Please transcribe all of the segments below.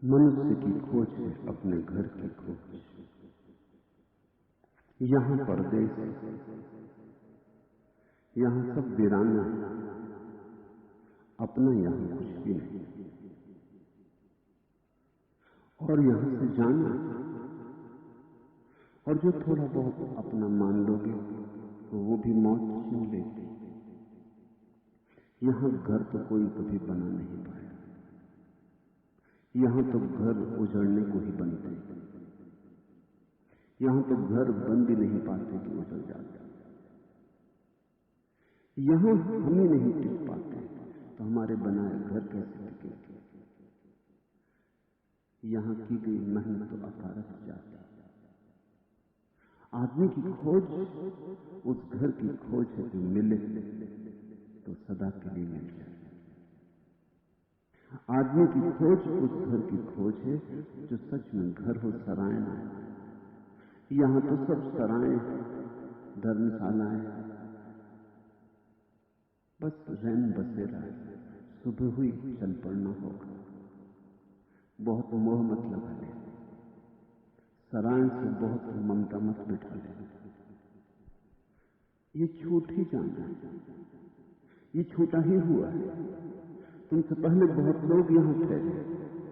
मनुष्य की खोज है अपने घर की खोज। यहाँ परदेश, यहाँ सब वीराना, अपना यहाँ कुछ भी नहीं। और यहाँ से जाना, और जो थोड़ा बहुत अपना मान लोगे तो वो भी मौत छीन लेती। यहाँ घर तो कोई कभी बना नहीं पाया। यहाँ तो घर उजड़ने को ही बनते, यहाँ तो घर बन भी नहीं पाते कि उजड़ जाते। यहाँ हम ही नहीं टिक पाते तो हमारे बनाए घर कैसे टिकेंगे? यहाँ की गई मेहनत तो अकारक जाती। आदमी की खोज उस घर की खोज है जो मिले तो सदा के लिए मिल जाए। आदमी की खोज उस घर की खोज है जो सच में घर हो, सराय ना। यहाँ तो सब सराय, धर्मशालाएं, बस रैन बसेरा है। सुबह हुई चल पड़ना होगा, बहुत मोह मत लगा ले, सराय से बहुत ममता मत बिठा ले। ये छूट ही जाना है, ये छूटा ही हुआ है। तुमसे पहले बहुत लोग यहां ठहरे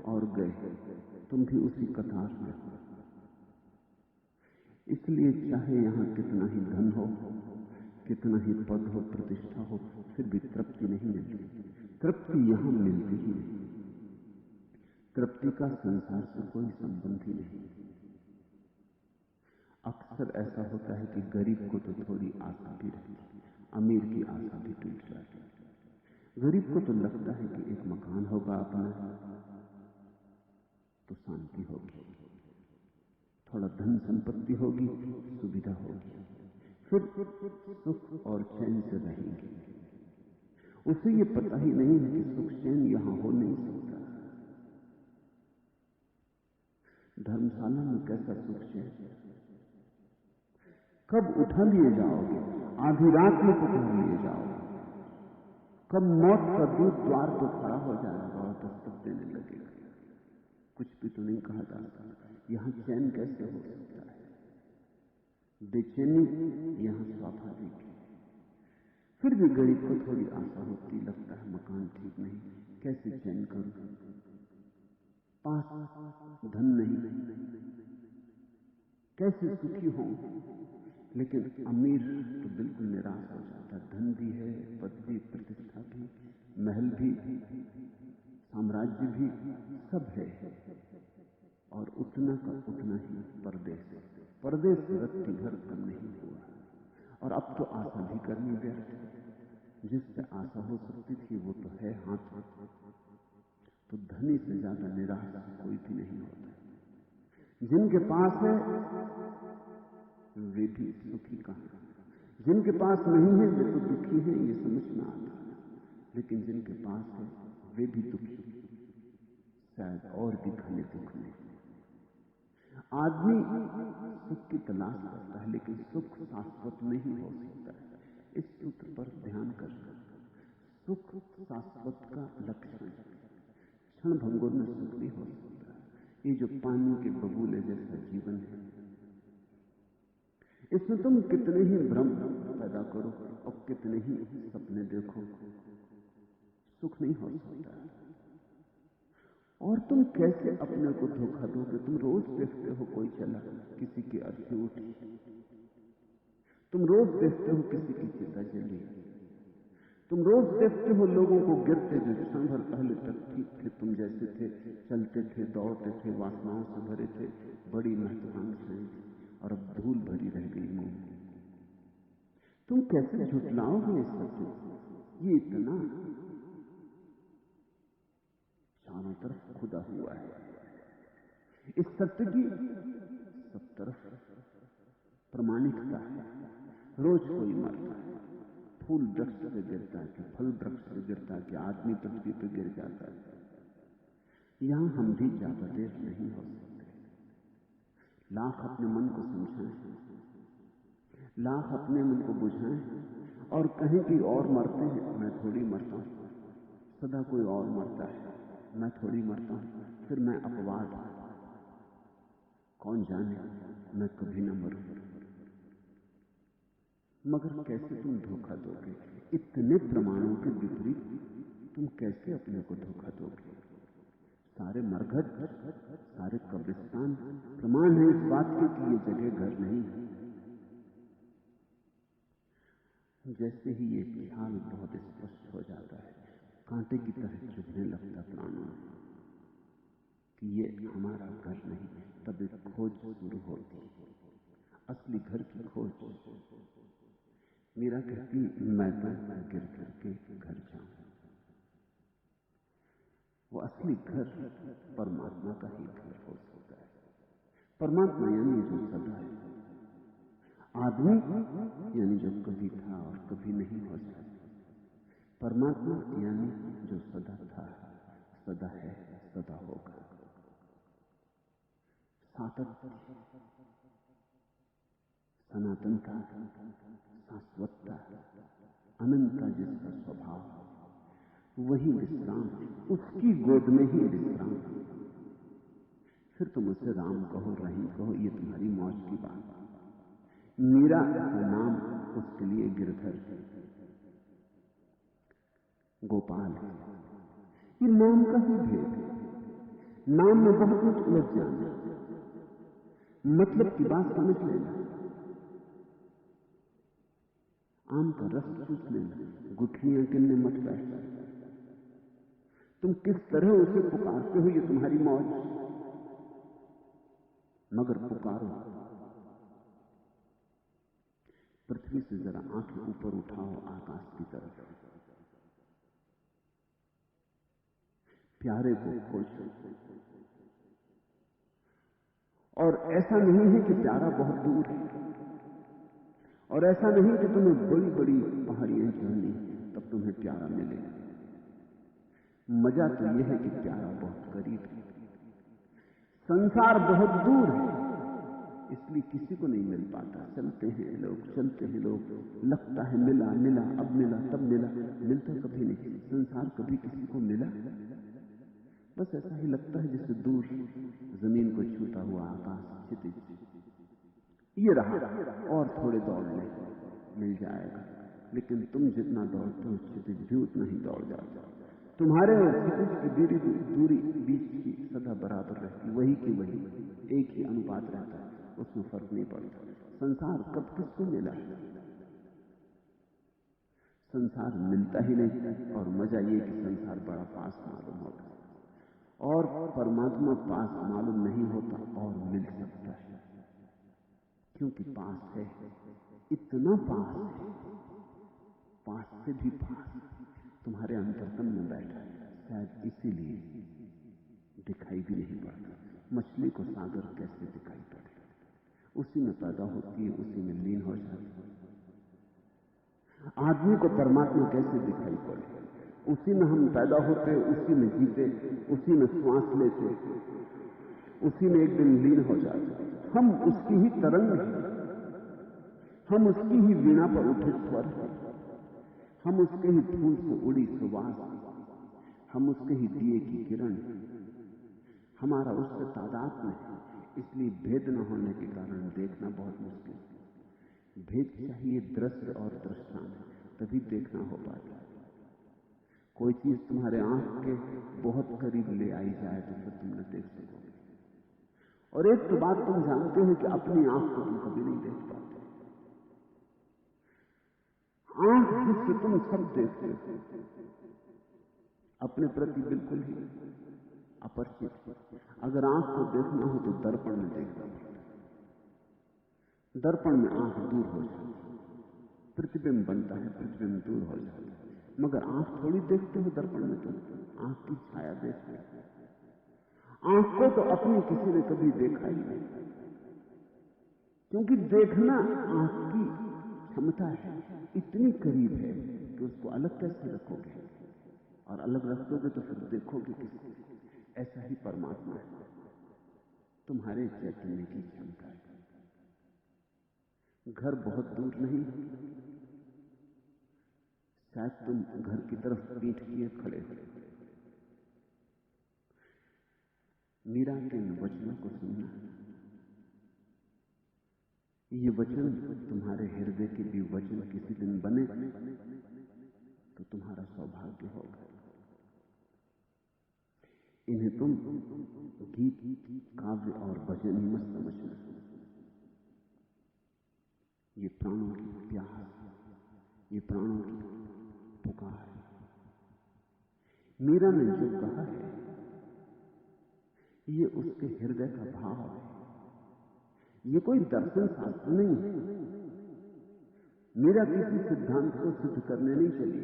और गए, तुम भी उसी कतार में हो। इसलिए चाहे यहां कितना ही धन हो, कितना ही पद हो, प्रतिष्ठा हो, फिर भी तृप्ति नहीं मिलती। तृप्ति यहां मिलती ही नहीं। तृप्ति का संसार से कोई संबंध ही नहीं। अक्सर ऐसा होता है कि गरीब को तो थोड़ी आशा भी रहती, अमीर की आशा भी टूट जाती है। गरीब को तो लगता है कि एक मकान होगा अपना तो शांति होगी, थोड़ा धन संपत्ति होगी, सुविधा होगी, फिर सुख और चैन से रहेंगे। उसे ये पता ही नहीं है कि सुख चैन यहां हो नहीं सकता। धर्मशाला में कैसा सुख चैन? कब उठा लिए जाओगे? आधी रात में पुकार लिए जाओगे। कब मौत का दूत द्वार पर खड़ा हो जाएगा और दस्तक देने लगेगा? कुछ भी तो नहीं कहा जाता। यहां चैन कैसे हो सकता है? बेचैनी यहां स्वाभाविक है। फिर भी गरीब को थोड़ी आशा होती, लगता है मकान ठीक नहीं, कैसे चैन करूं? पास धन नहीं, कैसे सुखी हूं? लेकिन अमीर तो बिल्कुल निराश हो जाता। धन भी है, पद भी, प्रतिष्ठा भी, महल भी, साम्राज्य भी, सब है, और उतना का उतना ही परदेश। परदेश रत्ती भर कम नहीं हुआ, और अब तो आशा भी करनी व्यर्थ। जिससे आशा हो सकती थी वो तो है हाथ में। तो धनी से ज्यादा निराश कोई भी नहीं होता। जिनके पास है वे भी सुखी कहां, जिनके पास नहीं है वे तो दुखी हैं, ये समझ में आता है। लेकिन जिनके पास है वे भी दुखी, शायद और भी घने दुख में। आदमी सुख की तलाश करता है, लेकिन सुख शाश्वत नहीं हो सकता है। इस सूत्र पर ध्यान कर। सुख शाश्वत का लक्षण, क्षण भंगुर में सुख नहीं हो सकता। ये जो पानी के बबूले जैसा जीवन है, इसमें तुम कितने ही भ्रम पैदा करो और कितने ही सपने देखो, सुख नहीं हो सकता। और तुम कैसे अपने को धोखा दोगे? तुम रोज देखते हो कोई चला, किसी की अर्थी उठी, तुम रोज देखते हो किसी की चिता जली, तुम रोज देखते हो लोगों को गिरते जो क्षण भर पहले तक ठीक थे, तुम जैसे थे, चलते थे, दौड़ते थे, वासनाओं से भरे थे, बड़ी महत्वाकांक्षाएं थी, और अब धूल भरी रह गई मुंह। तुम कैसे झुटलाओगे इस सत्य को? ये इतना चारों तरफ खुदा हुआ है। इस सत्य की सब तरफ प्रमाणिकता है। रोज कोई मरता है, फूल वृक्ष से गिरता है कि फल वृक्ष से गिरता है कि आदमी पृथ्वी पर गिर जाता है। यहां हम भी ज्यादा देर नहीं हो सकते। लाख अपने मन को समझाएं, लाख अपने मन को बुझाएं और कहें कि और मरते हैं, मैं थोड़ी मरता हूं। सदा कोई और मरता है, मैं थोड़ी मरता हूं, फिर मैं अपवाद, कौन जाने मैं कभी न मरूं। मगर कैसे तुम धोखा दोगे? इतने प्रमाणों के विपरीत तुम कैसे अपने को धोखा दोगे? सारे मरघट, सारे कब्रिस्तान प्रमाण है इस बात के कि ये जगह घर नहीं है। जैसे ही ये ख्याल बहुत स्पष्ट हो जाता है, कांटे की तरह चुभने लगता प्राणों में कि ये हमारा घर नहीं, तब एक खोज शुरू होती, असली घर की खोज। मीरा कहती, मैं तो गिर गिर के घर जाऊं। वो असली घर परमात्मा का ही घर हो सकता है। परमात्मा यानी जो सदा है, आदमी यानी जो कभी था और कभी नहीं हो जाए। परमात्मा यानी जो सदा था, सदा है, सदा होगा। सातत्य, सनातनता, शाश्वतता, अनंतता जिसका स्वभाव, वही विश्राम, उसकी गोद में ही विश्राम। फिर तुम उसे राम कहो, रहीम कहो, ये तुम्हारी मौज की बात। मीरा का नाम उसके लिए गिरधर, गोपाल, ये नाम का ही भेद है। नाम में बहुत कुछ उलझ जाना, मतलब की बात समझ लेना। आम का रस चूस लेना, गुठलियां गिनने मत बैठना। तुम किस तरह उसे पुकारते हो ये तुम्हारी मौज, मगर पुकारो। पृथ्वी से जरा आंखें ऊपर उठाओ आकाश की तरफ, प्यारे को खोजो। और ऐसा नहीं है कि प्यारा बहुत दूर है, और ऐसा नहीं कि तुम्हें बड़ी बड़ी पहाड़ियां चढ़नी तब तुम्हें प्यारा मिलेगा। मजा तो यह है कि प्यारा बहुत करीब है। संसार बहुत दूर है, इसलिए किसी को नहीं मिल पाता। चलते हैं लोग, चलते हैं लोग, लगता है मिला मिला, अब मिला तब मिला, मिलता कभी नहीं। संसार कभी किसी को मिला? बस ऐसा ही लगता है जैसे दूर जमीन को छूता हुआ आकाश, क्षितिज, ये रहा और थोड़े दौड़ ले, मिल जाएगा। लेकिन तुम जितना दौड़ते हो क्षितिज भी उतना ही दौड़ जाता। तुम्हारे और क्षितिज की दूरी बीच की सदा बराबर रहती, वही की वही, एक ही अनुपात रहता है, उसमें फर्क नहीं पड़ता। संसार कब किसको मिला है? संसार मिलता ही नहीं, और मजा ये कि संसार बड़ा पास मालूम होता है। और परमात्मा पास मालूम नहीं होता और मिल सकता है, क्योंकि पास है, इतना पास है, पास से भी पास, तुम्हारे अंतरतम में बैठा है। शायद इसीलिए दिखाई भी नहीं पड़ता। मछली को सागर कैसे दिखाई पड़े? उसी में पैदा होती है, उसी में लीन हो जाती है। आदमी को परमात्मा कैसे दिखाई पड़े? उसी में हम पैदा होते, उसी में जीते, उसी में श्वास लेते, उसी में एक दिन लीन हो जाते। हम उसकी ही तरंग हैं, हम उसकी ही वीणा पर उठे स्वर हैं, हम उसके ही फूल से उड़ी सुवास, हम उसके ही दिए की किरण। हमारा उससे तादाद में है, इसलिए भेद न होने के कारण देखना बहुत मुश्किल है। भेद चाहिए दृश्य और दृष्टा में, तभी देखना हो पाता है। कोई चीज तुम्हारे आंख के बहुत करीब ले आई जाए तो फिर तुम न देख सकोगे। और एक तो बात तुम जानते हो कि अपनी आंख को तुम कभी नहीं देख पाते। आंख जिससे तुम सब देखते हो अपने प्रति बिल्कुल ही अपरिचित है। अगर आंख को देखना हो तो दर्पण में देखना पड़ता है। दर्पण में आंख दूर हो जाती, प्रतिबिंब बनता है, प्रतिबिंब दूर हो जाता है। मगर आंख थोड़ी देखते हो दर्पण में, तुम आंख की छाया देखते हो। आंख को तो अपनी किसी ने कभी देखा ही नहीं, क्योंकि देखना आंख की क्षमता है, इतनी करीब है कि उसको अलग कैसे रखोगे? और अलग रख दोगे तो फिर देखोगे किसको? ऐसा ही परमात्मा है, तुम्हारे चैतन्य की क्षमता है। घर बहुत दूर नहीं, शायद तुम घर की तरफ पीठ किए खड़े हो। मीरा के इन वचनों को सुनना। ये वचन तुम्हारे हृदय के भी वचन किसी दिन बने तो तुम्हारा सौभाग्य होगा। इन्हें तुम गीत, काव्य और भजन ही मत समझना। ये प्राणों की प्यास, ये प्राणों की पुकार। मीरा ने जो कहा है ये उसके हृदय का भाव है। ये कोई दर्शन शास्त्र नहीं है। मीरा किसी सिद्धांत को सिद्ध करने नहीं चली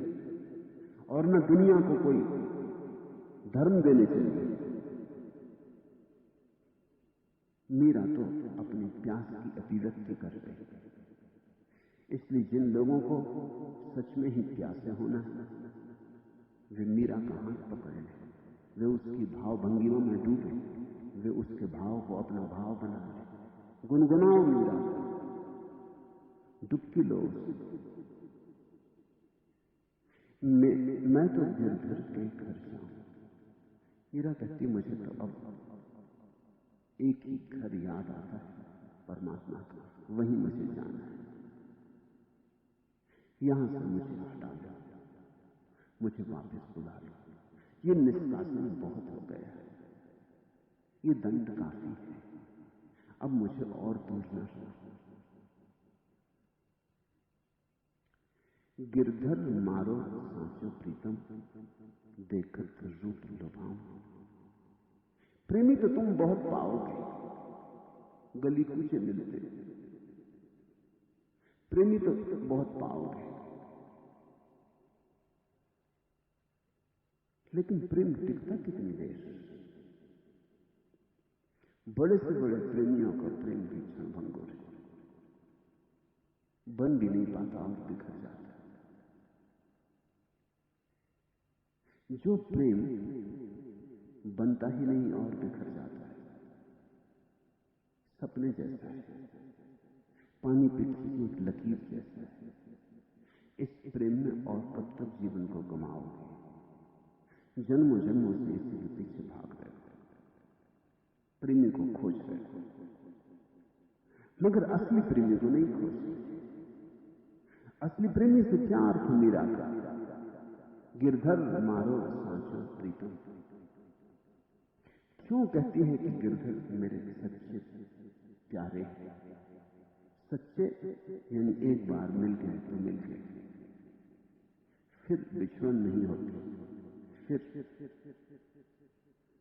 और न दुनिया को कोई धर्म देने चली। मीरा तो अपनी प्यास की अभिव्यक्ति कर रही। इसलिए जिन लोगों को सच में ही प्यासे होना है वे मीरा का हाथ पकड़ लें, वे उसकी भाव भंगिमा में डूबे, वे उसके भाव को अपना भाव बना लें। गुनगुनाओ मीरा, डुबकी लो। मैं तो गिर गिर के घर जाऊं। मीरा कहती मुझे तो अब एक ही घर याद आता है, परमात्मा का, वहीं मुझे जाना है। यहां से मुझे हटा लो, मुझे वापस बुला लो। ये निष्कासन बहुत हो गया है, ये दंड काफी है, अब मुझे और दूर न लो। गिरधर मारो सांचो प्रीतम, देखकर रूप लुभाऊं। प्रेमी तो तुम बहुत पाओगे, गली कूचे मिलते। प्रेमी तो बहुत पाओगे, लेकिन प्रेम टिकता कितनी देर? बड़े से बड़े प्रेमियों का प्रेम भी क्षणभंगुर है, बन भी नहीं पाता और बिखर जाता। जो प्रेम बनता ही नहीं और बिखर जाता है, सपने जैसा है, पानी पे खींची एक लकीर जैसा है। इस प्रेम में और कब तक जीवन को गमाओगे? जन्मों जन्मों से इसी के पीछे भाग रहे हो, प्रेमी को खोज रहे हो, मगर असली प्रेमी को नहीं खोजते। असली प्रेमी से क्या अर्थ मीरा का? गिरधर मारो सांचो प्रीतम। क्यों कहती है कि गिरधर मेरे सच्चे प्यारे? सच्चे यानी एक बार मिल गए तो मिल गए, फिर बिछड़न नहीं होती, फिर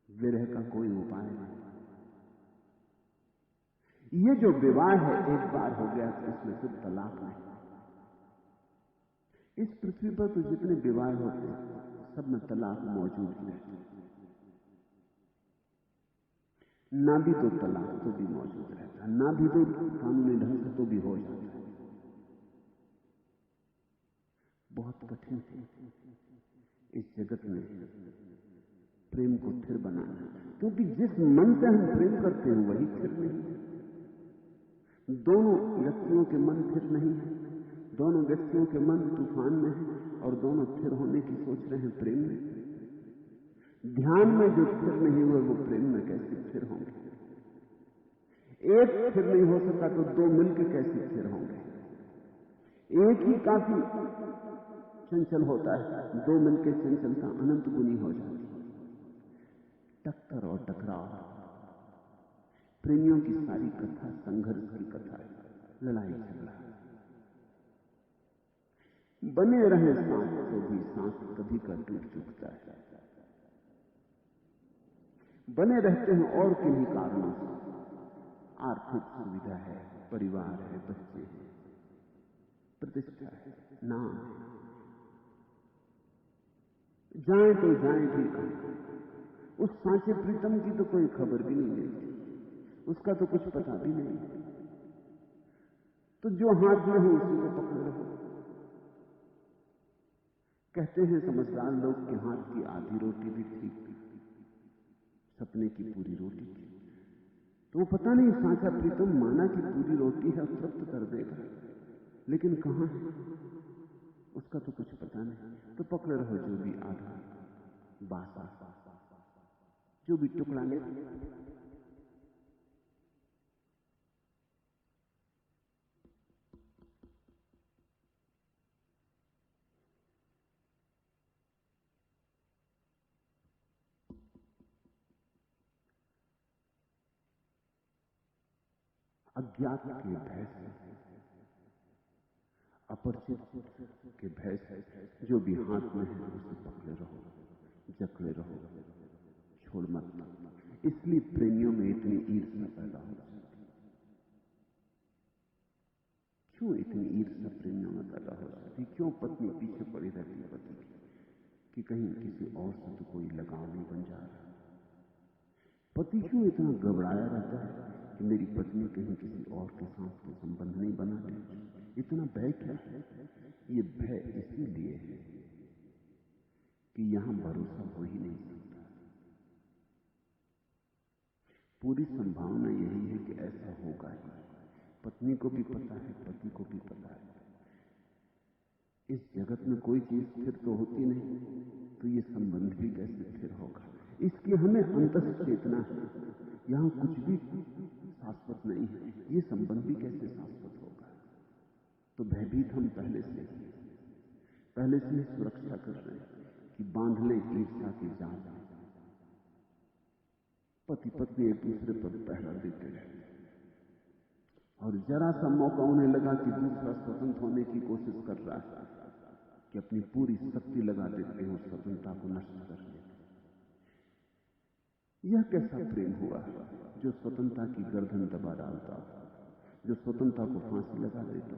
विरह का कोई उपाय नहीं। ये जो विवाह है एक बार हो गया तो इसमें फिर तलाक नहीं। इस पृथ्वी पर तो जितने विवाह होते हैं सब में तलाक मौजूद है। ना भी तो तलाक तो भी मौजूद रहता है, ना भी तो कानूनी ढंग से तो भी हो जाता है। बहुत कठिन है इस जगत में प्रेम को थिर बनाना, क्योंकि जिस मन से हम प्रेम करते हैं वही थिर नहीं है। दोनों व्यक्तियों के मन थिर नहीं है, दोनों व्यक्तियों के मन तूफान में है और दोनों थिर होने की सोच रहे हैं प्रेम में। ध्यान में जो थिर नहीं हुए वो प्रेम में कैसे थिर होंगे? एक थिर नहीं हो सका तो दो मिलकर कैसे थिर होंगे? एक ही काफी चंचल होता है, दो मिलकर चंचलता अनंत गुनी हो जाती है। टक्कर और टकराव, प्रेमियों की सारी कथा संघर्ष की कथा है, लड़ाई झगड़ा। बने रहे सांस तो भी सांस कभी का टूट चुकता है। बने रहते हैं और किन्हीं कारणों से, आर्थिक सुविधा है, परिवार है, बच्चे हैं, प्रतिष्ठा है, नाम है। जाएं तो जाएं भी कहां? उस सांचे प्रीतम की तो कोई खबर भी नहीं मिलती, उसका तो कुछ पता भी नहीं। तो जो हाथ में हो उसी को पकड़ रहो। कहते हैं समझदार लोग कि हाथ की आधी रोटी भी ठीक थी, सपने की पूरी रोटी थी। तो वो पता नहीं सांचा प्रीतम माना कि पूरी रोटी है, तृप्त कर देगा, लेकिन कहां है? उसका तो कुछ पता नहीं, तो पकड़े रहो जो भी आधा बासा, जो भी टुकड़ा ले। अज्ञात के भय से, अपरिचित के भय से जो भी हाथ में है उसे पकड़े रहो, जकड़े रहो, छोड़ मत। इसलिए प्रेमियों में इतनी ईर्ष्या पैदा हो जाती। क्यों इतनी ईर्ष्या प्रेमियों में पैदा हो जाती? क्यों पत्नी पीछे पड़ी रहती है पति कि कहीं किसी और से तो कोई लगाव नहीं बन जा रहा? पति क्यों इतना घबराया रहता है कि मेरी पत्नी कहीं किसी और के साथ तो संबंध नहीं बना लेगी? इतना भय क्या है? ये भय इसीलिए है कि यहां भरोसा हो ही नहीं सकता। पूरी संभावना यही है कि ऐसा होगा ही। पत्नी को भी पता है, पति को भी पता है। इस जगत में कोई चीज स्थिर तो होती नहीं, तो ये संबंध भी कैसे स्थिर होगा? इसकी हमें अंतश्चेतना है, यहाँ कुछ भी शाश्वत नहीं है, ये संबंध भी कैसे शाश्वत होगा? तो भयभीत हम पहले से ही सुरक्षा कर रहे हैं कि बांध लें ईर्ष्या के जाल। पति पत्नी एक दूसरे पर पहरा देते रहते, और जरा सा मौका उन्हें लगा कि दूसरा स्वतंत्र होने की कोशिश कर रहा है कि अपनी पूरी शक्ति लगा देते हैं उस स्वतंत्रता को नष्ट करने। यह कैसा प्रेम हुआ जो स्वतंत्रता की गर्दन दबा डालता, जो स्वतंत्रता को फांसी लगा देता?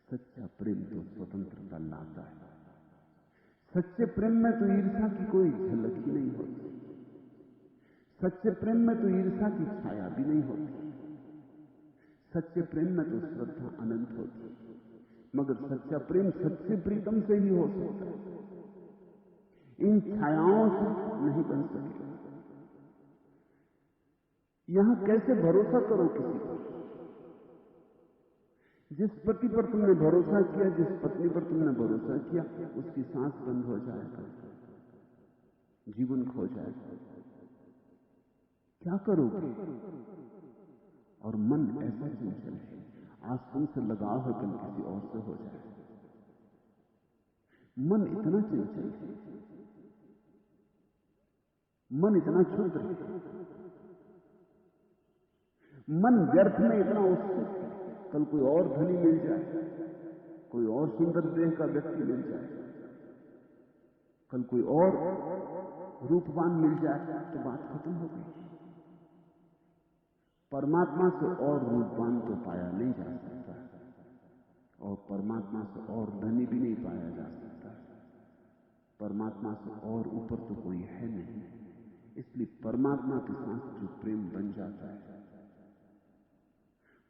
सच्चा प्रेम तो स्वतंत्रता लाता है। सच्चे प्रेम में तो ईर्ष्या की कोई झलक ही नहीं होती। सच्चे प्रेम में तो ईर्ष्या की छाया भी नहीं होती। सच्चे प्रेम में तो श्रद्धा अनंत होती। मगर सच्चा प्रेम सच्चे प्रीतम से ही हो सकता है, इन छायाओं से नहीं बन सकेगा। यहां कैसे भरोसा करो किसी पर? जिस पति पर तुमने भरोसा किया, जिस पत्नी पर तुमने भरोसा किया, उसकी सांस बंद हो जाएगा, जीवन खो जाएगा, क्या करोगे? और मन ऐसा चंचल है, आज तुमसे लगाव है, कल किसी और से हो जाए। मन इतना चंचल है, मन इतना क्षुद्र है, मन व्यर्थ में इतना उत्सुक है। कल कोई और धनी मिल जाए, कोई और सुंदर देह का व्यक्ति मिल जाए, कल कोई और रूपवान मिल जाए, तो बात खत्म हो गई। परमात्मा से और रूपवान तो पाया नहीं जा सकता, और परमात्मा से और धनी भी नहीं पाया जा सकता। परमात्मा से और ऊपर तो कोई है नहीं। इसलिए परमात्मा के साथ जो प्रेम बन जाता है,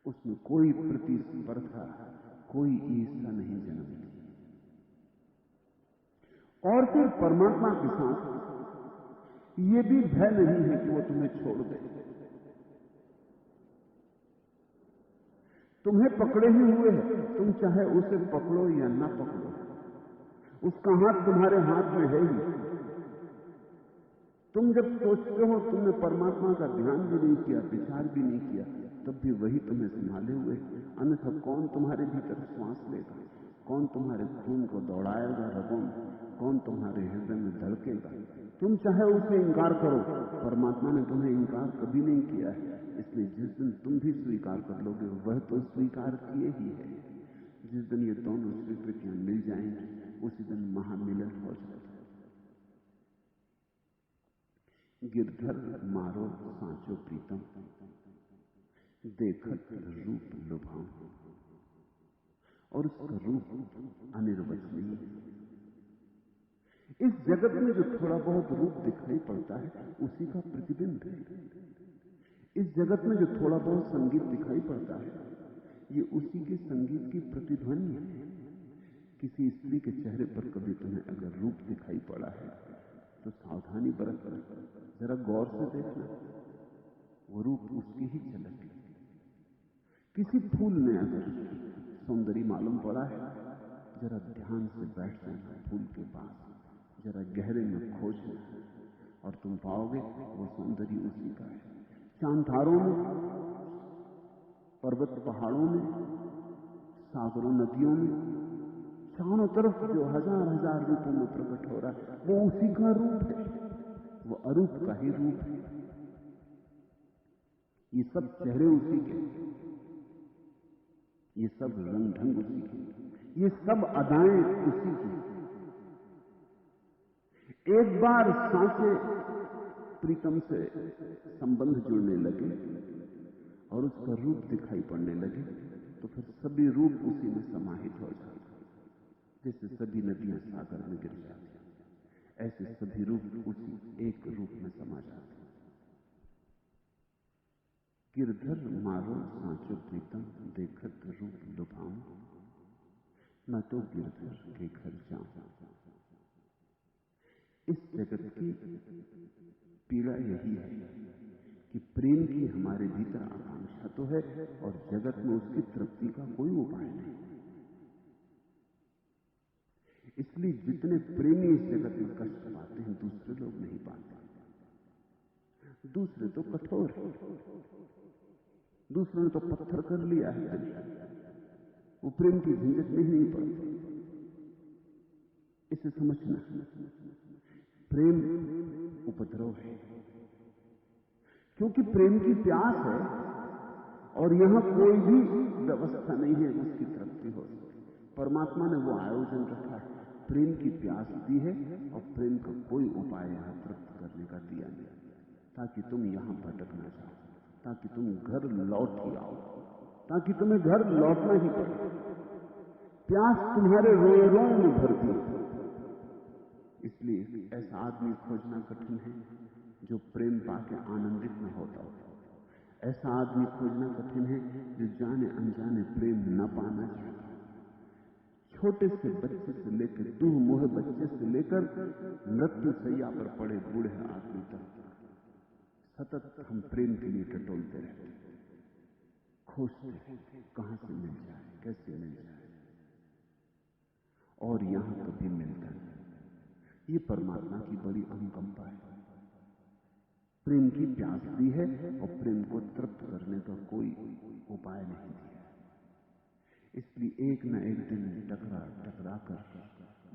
उसमें कोई प्रतिस्पर्धा, कोई ईर्ष्या नहीं जन्मती। और फिर परमात्मा के साथ ये भी भय नहीं है कि वो तुम्हें छोड़ दे। तुम्हें पकड़े ही हुए है, तुम चाहे उसे पकड़ो या ना पकड़ो, उसका हाथ तुम्हारे हाथ में है ही। तुम जब सोचते हो तुमने परमात्मा का ध्यान भी नहीं किया, विचार भी नहीं किया, तब भी वही तुम्हें संभाले हुए। अन्यथा कौन तुम्हारे भीतर श्वास लेगा? कौन तुम्हारे खून को दौड़ाएगा रगों में? कौन तुम्हारे हृदय में धड़केगा? तुम चाहे उसे इंकार करो, परमात्मा ने तुम्हें इंकार कभी नहीं किया है। इसलिए जिस दिन तुम भी स्वीकार कर लोगे, वह तो स्वीकार किए ही है। जिस दिन ये दोनों स्वीकृतियां मिल जाएंगी, उसी दिन महामिलन हो जाएगा। गिरधर मारो सांचो प्रीतम, देखत रूप लुभाऊं। और उसका रूप अनिर्वचनीय है। इस जगत में जो थोड़ा बहुत रूप दिखाई पड़ता है, उसी का प्रतिबिंब है। इस जगत में जो थोड़ा बहुत संगीत दिखाई पड़ता है, ये उसी के संगीत की प्रतिध्वनि है। किसी स्त्री के चेहरे पर कभी तुम्हें अगर रूप दिखाई पड़ा है, तो सावधानी बरतना, जरा गौर से देखना, वो रूप उसकी ही झलक है। किसी फूल में अगर सौंदर्य मालूम पड़ा है, जरा ध्यान से बैठ जाना फूल के पास, जरा गहरे में खोजना और तुम पाओगे वो सौंदर्य उसी का है। चांतारों में, पर्वत पहाड़ों में, सागरों नदियों में, चारों तरफ जो हजार हजार रूपों में प्रकट हो रहा है वो उसी का रूप है, वो अरूप का ही रूप है। ये सब चेहरे उसी के, ये सब रंग ढंग उसी के, ये सब अदाएं उसी की। एक बार सांसें प्रीतम से संबंध जुड़ने लगे और उसका रूप दिखाई पड़ने लगे तो फिर सभी रूप उसी में समाहित हो जाते। जैसे सभी नदियां सागर में गिर जाती, ऐसे सभी रूप उसी एक रूप में समा जाते। गिरधर मारो सांचो प्रीतम, देखत रूप लुभाऊं, मैं तो गिरधर के घर जाऊं। इस जगत की पीड़ा यही है कि प्रेम की हमारे भीतर आकांक्षा तो है और जगत में उसकी तृप्ति का कोई उपाय नहीं। इसलिए जितने प्रेमी इस जगत में कष्ट पाते हैं दूसरे लोग नहीं पाते। दूसरे तो कठोर है, दूसरों ने तो पत्थर कर लिया है दिल, वो प्रेम की झंझट में ही नहीं पड़ते। इसे समझना, प्रेम उपद्रव है क्योंकि प्रेम की प्यास है और यहां कोई भी व्यवस्था नहीं है उसकी तृप्ति हो सके। परमात्मा ने वो आयोजन रखा है, प्रेम की प्यास दी है और प्रेम का कोई उपाय यहां तृप्त करने का दिया नहीं, ताकि तुम यहां भटक ना जाओ, ताकि तुम घर लौट ही आओ, ताकि तुम्हें घर लौटना ही पड़े। प्यास तुम्हारे रोए रोए में भरती है। इसलिए ऐसा आदमी खोजना कठिन है जो प्रेम पाके आनंदित न होता हो। ऐसा आदमी खोजना कठिन है जो जाने अनजाने प्रेम न पाना चाहता हो। छोटे से बच्चे से लेकर, दूह मुहे बच्चे से लेकर मृत्यु सैया पर पड़े बूढ़े आदमी तक सतत हम प्रेम के लिए टटोलते रहते, खोजते कहां से मिल जाए, कैसे मिल जाए, और यहां कभी मिलता नहीं। ये परमात्मा की बड़ी अनुकंपा है। प्रेम की प्यास दी है और प्रेम को तृप्त करने का कोई उपाय नहीं दिया। इसलिए एक न एक दिन टकरा टकरा कर,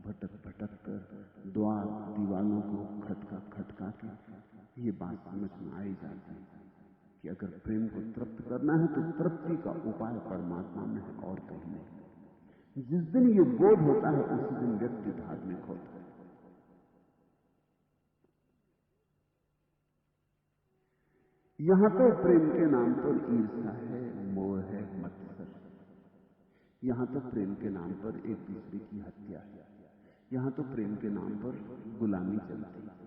भटक भटक कर, द्वार दीवालों को खटका खटका के ये बात समझ में आई जाती है कि अगर प्रेम को तृप्त करना है तो तृप्ति का उपाय परमात्मा में है और कहीं नहीं। जिस दिन ये बोध होता है उसी दिन व्यक्ति धार्मिक होता है। यहां तो प्रेम के नाम पर ईर्ष्या है, मोह है, मत्सर है। यहां तो प्रेम के नाम पर एक दूसरे की हत्या है। यहां तो प्रेम के नाम पर गुलामी चलती है।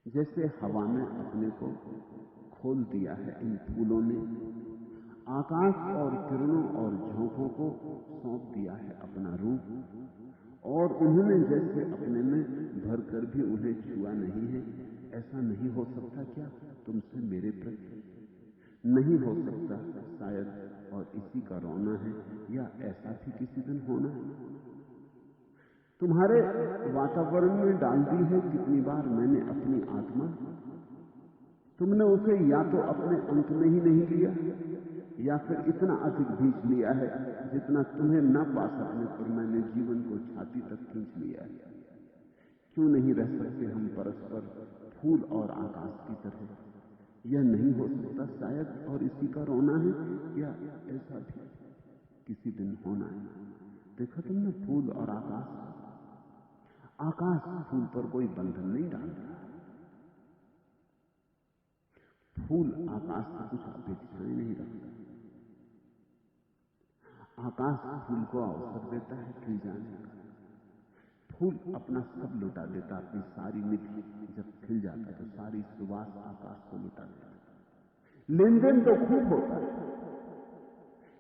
जैसे हवा में अपने को खोल दिया है इन फूलों ने, आकाश और किरणों और झोंकों को सौंप दिया है अपना रूप, और उन्होंने जैसे अपने में भरकर भी उन्हें छुआ नहीं है। ऐसा नहीं हो सकता क्या तुमसे मेरे प्रति? नहीं हो सकता शायद, और इसी का रोना है, या ऐसा भी किसी दिन होना है। तुम्हारे वातावरण में डाल दी है कितनी बार मैंने अपनी आत्मा, तुमने उसे या तो अपने अंक में ही नहीं लिया या फिर इतना अधिक भींच लिया है जितना तुम्हें न पा सकने पर मैंने जीवन को छाती तक खींच लिया है। क्यों नहीं रह सकते हम परस्पर फूल और आकाश की तरह? यह नहीं हो सकता शायद, और इसी का रोना है, या ऐसा भी किसी दिन होना है। देखा तुमने फूल और आकाश को? आकाश फूल पर कोई बंधन नहीं डाल रहा, फूल आकाश से कुछ अपेक्षाएं नहीं रखता। आकाश फूल को अवसर देता है खिल जाने का। फूल अपना सब लुटा देता, अपनी सारी निधि जब खिल जाता तो सारी सुवास आकाश को लुटा देता। लेन देन तो खूब होता है,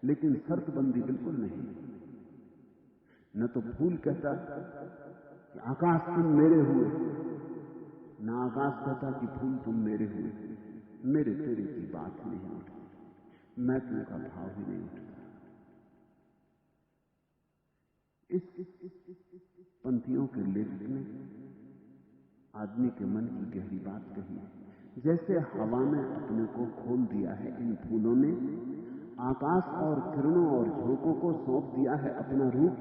लेकिन शर्तबंदी बिल्कुल नहीं। न तो फूल कहता कि आकाश तुम मेरे हुए, न आकाश कहता कि फूल तुम मेरे हुए। मेरे तेरे की बात नहीं उठती, मैं तुम का भाव ही नहीं उठता। इस पंक्तियों के लेखक ने आदमी के मन की गहरी बात कही है। जैसे हवा में अपने को खोल दिया है इन फूलों ने, आकाश और किरणों और झोंकों को सौंप दिया है अपना रूप,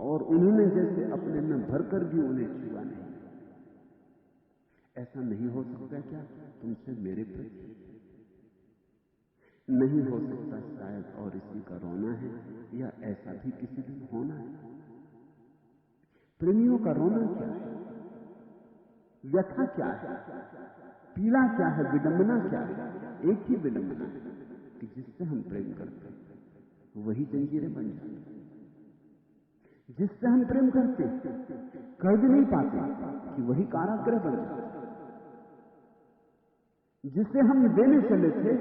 और उन्होंने जैसे अपने में भरकर भी उन्हें छुआ नहीं। ऐसा नहीं हो सकता क्या तुमसे मेरे प्रति? नहीं हो सकता शायद, और इसी का रोना है, या ऐसा भी किसी दिन होना है। प्रेमियों का रोना क्या है, व्यथा क्या है, पीड़ा क्या है, विडंबना क्या है? एक ही विडंबना है कि जिससे हम प्रेम करते हैं वही जंजीरें बन जाती। जिससे हम प्रेम करते कर भी नहीं पाते कि वही कारागृह बन जाता। जिसे हम देने चले थे,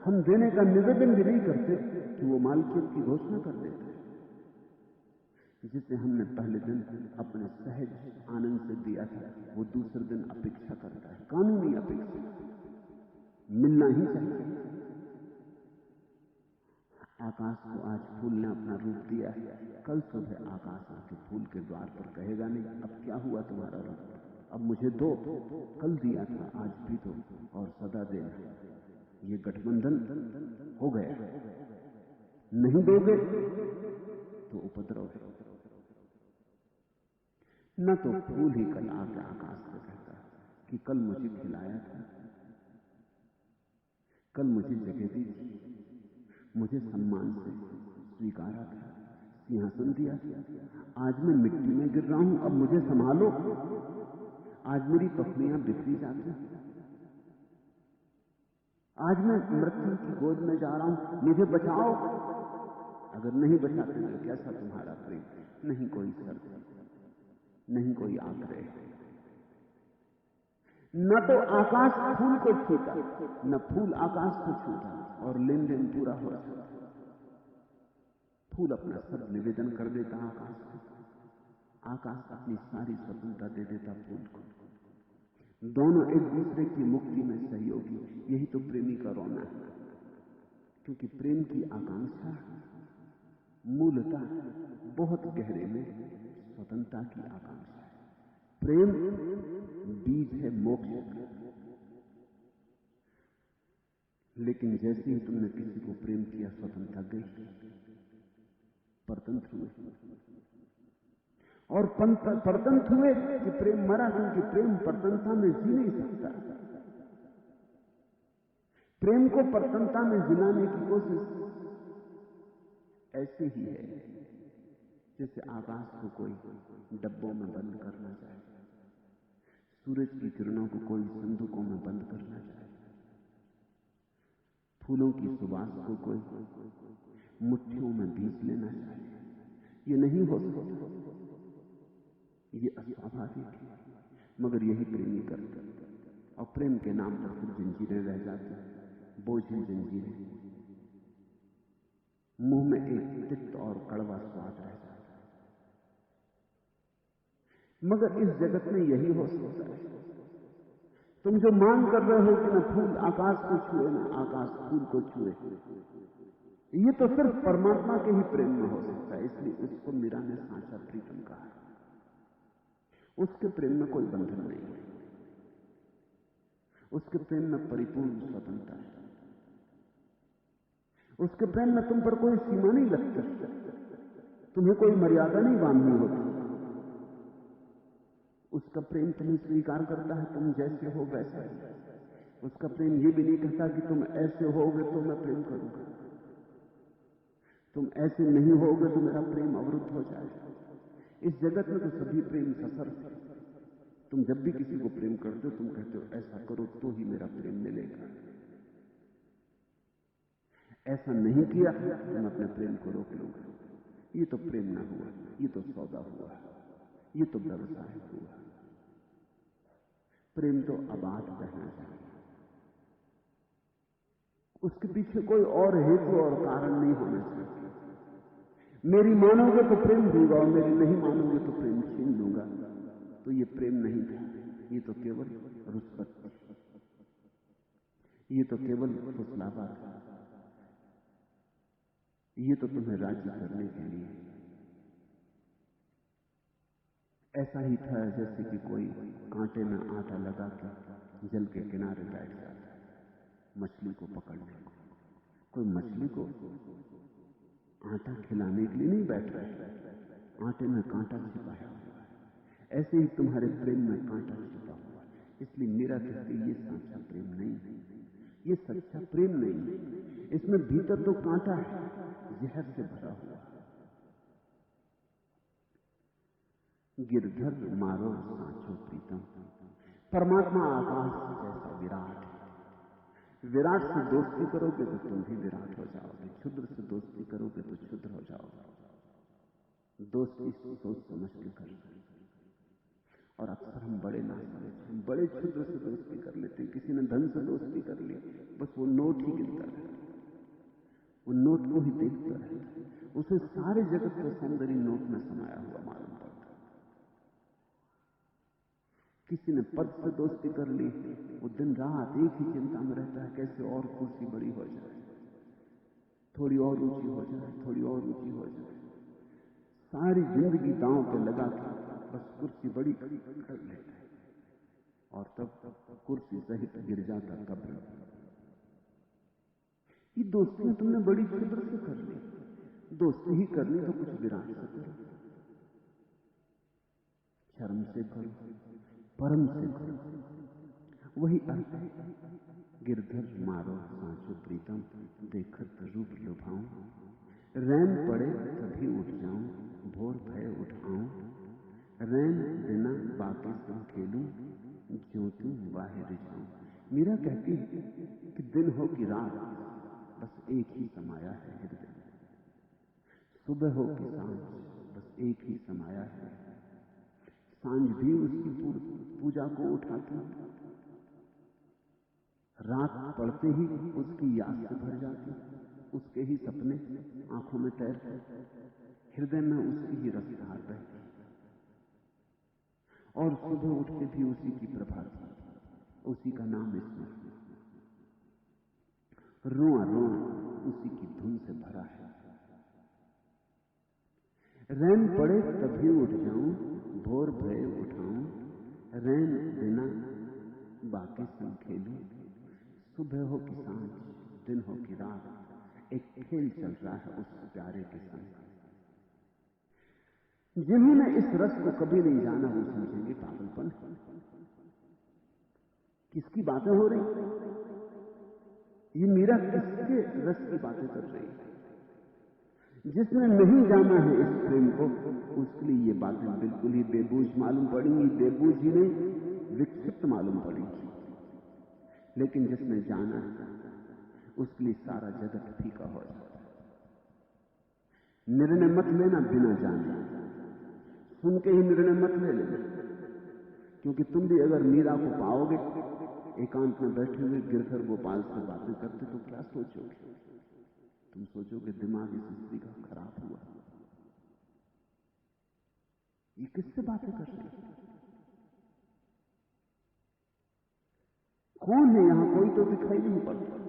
हम देने का निवेदन भी नहीं करते कि वो मालकियत की घोषणा कर देते। जिसे हमने पहले दिन अपने सहज आनंद से दिया था, वो दूसरे दिन अपेक्षा करता है, कानूनी अपेक्षा, मिलना ही चाहिए। आकाश को आज फूल ने अपना रूप दिया है, कल सुबह आकाश आके फूल के द्वार पर कहेगा नहीं अब क्या हुआ तुम्हारा रूप, अब मुझे दो, कल दिया था आज भी दो और सदा देना। ये गठबंधन हो गया, नहीं दोगे तो उपद्रव है। न तो फूल ही कल आके आकाश से कहता कि कल मुझे खिलाया था, कल मुझे जगह दी थी, मुझे सम्मान से स्वीकारा था, सिंहासन दिया था, आज मैं मिट्टी में गिर रहा हूं, अब मुझे संभालो, आज मेरी पखलियां बिखरी जाती, आज मैं मृत्यु की गोद में जा रहा हूं, मुझे बचाओ। अगर नहीं बचाते तो कैसा तुम्हारा प्रेम? नहीं कोई शर्त, नहीं कोई आग्रह, न तो आकाश फूल को छूता, न फूल आकाश को छूता, और लेन देन पूरा हो जाता। फूल अपना सब निवेदन कर देता आकाश को, आकाश अपनी सारी स्वतंत्रता दे देता फूल को। दोनों एक दूसरे की मुक्ति में सहयोगी। यही तो प्रेमी का रोना है, क्योंकि प्रेम की आकांक्षा मूलतः बहुत गहरे में स्वतंत्रता की आकांक्षा है। प्रेम बीज है मोक्ष का। लेकिन जैसे ही तुमने किसी को प्रेम किया, स्वतंत्रता गई, परतंत्र हुए, और परतंत्र हुए कि प्रेम मरा, क्योंकि प्रेम परतंत्रता में जी नहीं सकता। प्रेम को परतंत्रता में जिलाने की कोशिश ऐसे ही है जैसे आकाश को कोई डब्बों में बंद करना चाहे, सूरज की किरणों को कोई संदूकों में बंद करना चाहे, फूलों की सुवास को कोई मुट्ठियों में बीज लेना चाहे। ये नहीं हो सकता, ये अस्वाभाविक है, मगर यही प्रेमी करते। और प्रेम के नाम पर फिर जंजीरें रह जाती, बोझिल जंजीरें, मुंह में एक तिक्त और कड़वा स्वाद रह जाता है। मगर इस जगत में यही हो सकता है। तुम जो मांग कर रहे हो कि न फूल आकाश को छुए, न आकाश फूल को छुए, ये तो सिर्फ परमात्मा के ही प्रेम में हो सकता है। इसलिए उसको मीरा ने साचा प्रीतम कहा। उसके प्रेम में कोई बंधन नहीं है, उसके प्रेम में परिपूर्ण स्वतंत्रता है, उसके प्रेम में तुम पर कोई सीमा नहीं लगती, तुम्हें कोई मर्यादा नहीं बांधनी होती। उसका प्रेम तुम्हें स्वीकार करता है, तुम जैसे हो वैसा ही। उसका प्रेम ये भी नहीं कहता कि तुम ऐसे होगे तो मैं प्रेम करूंगा, तुम ऐसे नहीं होगे तो मेरा प्रेम अवरुद्ध हो जाएगा। इस जगत में तो सभी प्रेम सशर्त है। तुम जब भी किसी को प्रेम करते हो, तुम कहते हो ऐसा करो तो ही मेरा प्रेम मिलेगा, ऐसा नहीं किया तो मैं अपने प्रेम को रोक लूंगा। ये तो प्रेम ना हुआ, ये तो सौदा हुआ, ये तो व्यवसाय हुआ। प्रेम तो अबाध रहना चाहिए, उसके पीछे कोई और हेतु और कारण नहीं होना चाहिए। मेरी मानोगे तो प्रेम दूंगा, और मेरी नहीं मानोगे तो प्रेम छीन लूंगा, तो ये प्रेम नहीं था, ये तो केवल रुष्पत, ये तो केवल फुसलावा था, ये तो तुम्हें राजी करने के लिए ऐसा ही था जैसे कि कोई कांटे में आटा लगा के जल के किनारे बैठ जाता है मछली को पकड़ने को। कोई मछली को आटा खिलाने के लिए नहीं बैठ रहा, आटे में कांटा छिपाया हुआ है। ऐसे ही तुम्हारे प्रेम में कांटा छिपा हुआ है। इसलिए मेरा कहती ये सच्चा प्रेम नहीं, ये सच्चा प्रेम नहीं। इसमें भीतर तो कांटा है, जहर से भरा हुआ। गिरधर मारो सांचो प्रीतम। परमात्मा आकाश जैसा विराट है। विराट से दोस्ती करोगे तो तुम भी विराट हो जाओगे, क्षुद्र से दोस्ती करोगे तो क्षुद्र हो जाओगे। दोस्ती सोच समझ के कर। और अक्सर हम बड़े ना समझ, हम बड़े क्षुद्र से दोस्ती कर लेते हैं। किसी ने धन से दोस्ती कर ली, बस वो नोट ही गिनता रहता है, वो नोट को ही देखता रहता है, उसे सारे जगत का सौंदर्य नोट में समाया हुआ मालूम पड़ता है। किसी ने पद से दोस्ती कर ली, वो दिन रात एक ही चिंता में रहता है कैसे और कुर्सी बड़ी हो जाए, थोड़ी और ऊंची हो जाए, थोड़ी और ऊंची हो जाए। सारी जिंदगी दांव पे लगा के बस कुर्सी बड़ी कर लेता है और तब कुर्सी सहित गिर जाता कब्र। ये दोस्तियां तुमने बड़ी क्षुद्र से कर ली। दोस्ती ही करनी तो कुछ विराट से करो, शर्म से करो, परम से करो। वही अर्थ है। गिरधर मारो सांचो प्रीतम, देखत रूप लुभाऊं। रैन पड़े तभी उठ जाऊं, भोर भय उठाऊं। रैन बिना बाकी संग खेलूं, ज्यों तू बाहर जाऊं। मीरा कहती कि दिन हो कि रात, बस एक ही समाया है हृदय में। सुबह हो कि सांझ, बस एक ही समाया है। सांझ भी उसकी पूजा को उठाती, रात पड़ते ही उसकी याद से भर जाती, उसके ही सपने आंखों में तैरते, हृदय में उसकी ही रफ्तार बहती। और सुबह उठते भी उसी की प्रभाती, उसी का नाम स्मरण, रोआ रोआ उसी की धुन से भरा है। रैन पड़े तभी उठ जाऊं, भोर भय उठाऊं। रैन बिना बाकी संग खेलूं। सुबह हो कि सांझ, दिन हो कि रात, एक खेल चल रहा है उस प्यारे के संग। जिन्होंने इस रस को कभी नहीं जाना वो समझेंगे पागलपन। किसकी बातें हो रही? ये मीरा किसके रस की बातें कर रही? जिसने नहीं जाना है इस प्रेम को, उसके लिए ये बातें बिल्कुल ही बेबूझ मालूम पड़ेंगी। बेबूझ ही नहीं, विक्षिप्त मालूम पड़ेंगी। लेकिन जिसने जाना है उसके लिए सारा जगत फीका हो जाता है। निर्णय मत लेना बिना जाने, सुन के ही निर्णय मत ले लेना। क्योंकि तुम भी अगर मीरा को पाओगे एकांत में बैठे हुए गिरधर गोपाल से बातें करते तो क्या सोचोगे? तुम सोचोगे दिमाग इस स्त्री का खराब हुआ, ये किससे बातें कर रही? कौन है यहां? कोई तो दिखाई नहीं पड़ता।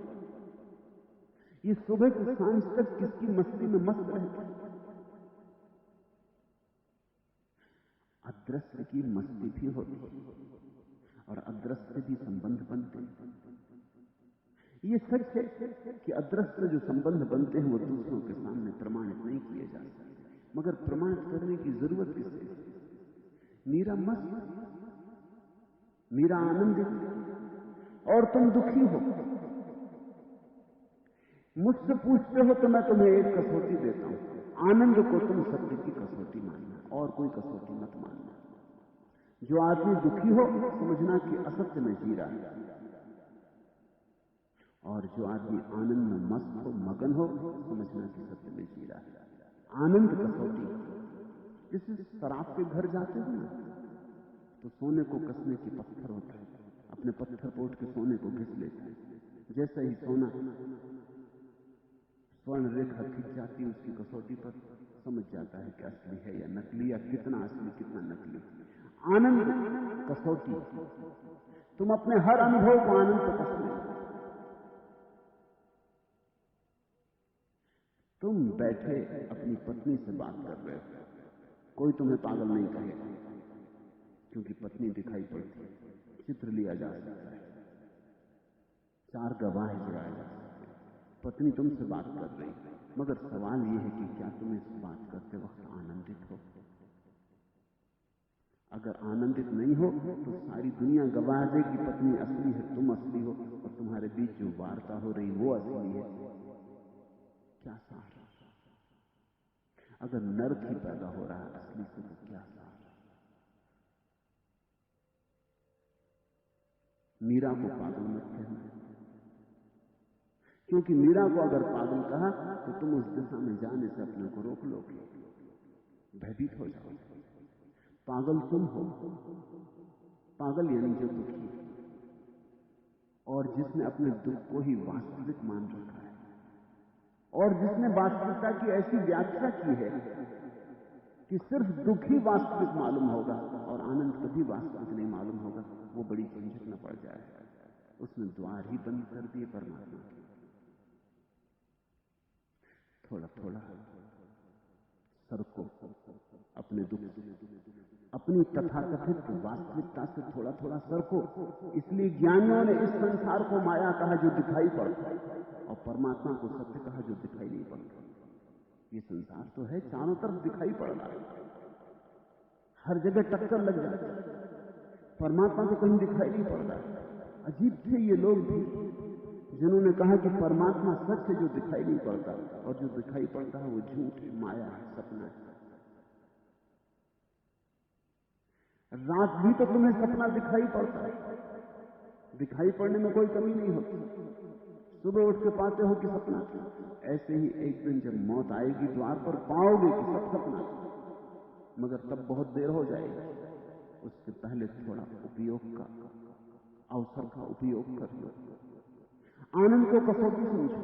ये सुबह से सांझ तक किसकी मस्ती में मस्त रहती? अदृश्य की मस्ती भी होती और अदृश्य भी संबंध बनते। ये सच है कि अदृश्य जो संबंध बनते हैं वो दूसरों के सामने प्रमाणित नहीं किए जा सकते, मगर प्रमाणित करने की जरूरत किसे? मीरा मस्त, मीरा आनंदित और तुम दुखी हो। मुझसे पूछते हो तो मैं तुम्हें एक कसौटी देता हूं, आनंद को तुम सत्य की कसौटी मानना और कोई कसौटी मत मानना। जो आदमी दुखी हो समझना कि असत्य में जी रहा है, और जो आदमी आनंद में मस्त हो, मगन हो, समझना कि सत्य में जी रहा है। आनंद कसौटी। जैसे शराब के घर जाते हो ना, तो सोने को कसने की पत्थर होता है, अपने पत्थर पोट के सोने को घिस लेता है। जैसे ही सोना स्वर्ण रेखा खिंच जाती है उसकी कसौटी पर, समझ जाता है कि असली है या नकली, या कितना असली कितना नकली। आनंद कसौटी। तुम अपने हर अनुभव को आनंद पर कस लेना। तुम बैठे अपनी पत्नी से बात कर रहे हो, कोई तुम्हें पागल नहीं कहेगा। क्योंकि पत्नी दिखाई पड़ती, चित्र लिया जा सकता है, 4 गवाह जुड़ाए जा सकते हैं। पत्नी तुमसे बात कर रही, मगर सवाल यह है कि क्या तुम इस बात करते वक्त आनंदित हो? अगर आनंदित नहीं हो तो सारी दुनिया गवाह दे कि पत्नी असली है, तुम असली हो, और तुम्हारे बीच जो वार्ता हो रही वो असली है। क्या सार? अगर नर्क ही पैदा हो रहा है असली से, तो क्या सार? मीरा को पागल मत कहना, क्योंकि मीरा को अगर पागल कहा तो तुम उस दिशा में जाने से अपने को रोक लोगे, भयभीत हो जाओगे। पागल तुम हो, पागल यानी जो दुखी, और जिसने अपने दुख को ही वास्तविक मान रखा है, और जिसने वास्तविकता की ऐसी व्याख्या की है कि सिर्फ दुख ही वास्तविक मालूम होगा और आनंद कभी वास्तविक नहीं मालूम होगा, वो बड़ी झंझट में पड़ जाए। उसने द्वार ही बंद कर दिए परमात्मा के। थोड़ा थोड़ा सरको अपने दुख से, अपनी तथाकथित वास्तविकता से थोड़ा थोड़ा सरको। इसलिए ज्ञानियों ने इस संसार को माया कहा जो दिखाई पड़ता है, और परमात्मा को सत्य कहा जो दिखाई नहीं पड़ता। ये संसार तो है, चारों तरफ दिखाई पड़ रहा है, हर जगह टक्कर लग जाती है, परमात्मा तो कहीं दिखाई नहीं पड़ रहा है। अजीब थे ये लोग भी जिन्होंने कहा कि परमात्मा सच है जो दिखाई नहीं पड़ता, और जो दिखाई पड़ता है वो झूठ है, माया है, सपना है। रात भी तो तुम्हें सपना दिखाई पड़ता है, दिखाई पड़ने में कोई कमी नहीं होती। सुबह उठ के पाते हो कि सपना था। ऐसे ही एक दिन जब मौत आएगी द्वार पर, पाओगे कि सब सपना था, मगर तब बहुत देर हो जाएगी। उससे पहले थोड़ा उपयोग का, अवसर का उपयोग कर लो। आनंद को कसौटी समझो,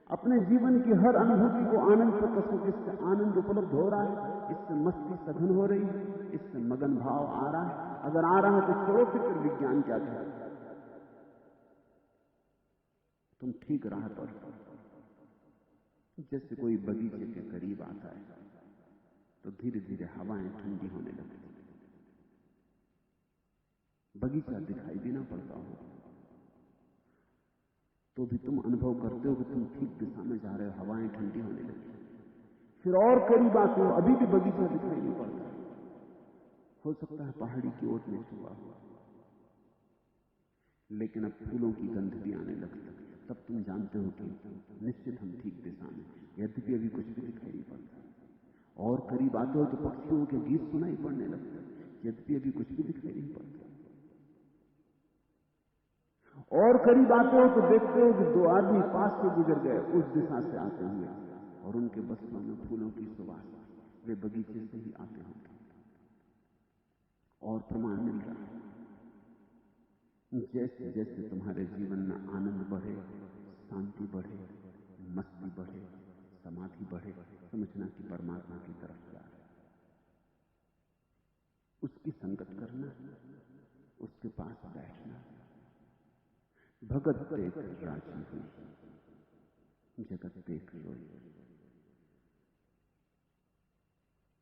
अपने जीवन की हर अनुभूति को आनंद पर कसो। जिससे आनंद उपलब्ध हो रहा है, इससे मस्ती सघन हो रही है, इससे मगन भाव आ रहा है। अगर आ रहा है तो छोड़ो फिक्र विज्ञान क्या कहता है, तुम ठीक राह पर। जैसे कोई बगीचे के करीब आता है तो धीरे धीरे हवाएं ठंडी होने लगती, बगीचा दिखाई भी ना पड़ता हो तो भी तुम अनुभव करते हो कि तुम ठीक दिशा में जा रहे हो, हवाएं ठंडी होने लगी। फिर और करीब आते हो, अभी भी बगीचा दिखाई नहीं पड़ता, हो सकता है पहाड़ी की ओट में छुपा हुआ, लेकिन अब फूलों की गंध भी आने लगती। तब तुम जानते हो कि निश्चित हम ठीक दिशा में, यद्यपि अभी कुछ भी दिखाई नहीं पड़ता। और करीब आते हो तो पक्षियों के गीत सुनाई पड़ने लगते, यद्यपि अभी कुछ भी दिखाई नहीं पड़ता। और करीब आते हो तो देखते हो कि 2 आदमी पास से गुजर गए उस दिशा से आते हुए, और उनके वस्त्रों में फूलों की सुवास, वे बगीचे से ही आते होंगे। और प्रमाण मिल रहा है, जैसे जैसे तुम्हारे जीवन में आनंद बढ़े, शांति बढ़े, मस्ती बढ़े, समाधि बढ़े, समझना कि परमात्मा की तरफ जा रहे, उसकी संगत करना, उसके पास बैठना। भगत देख राजी हुई, जगत देख रोई।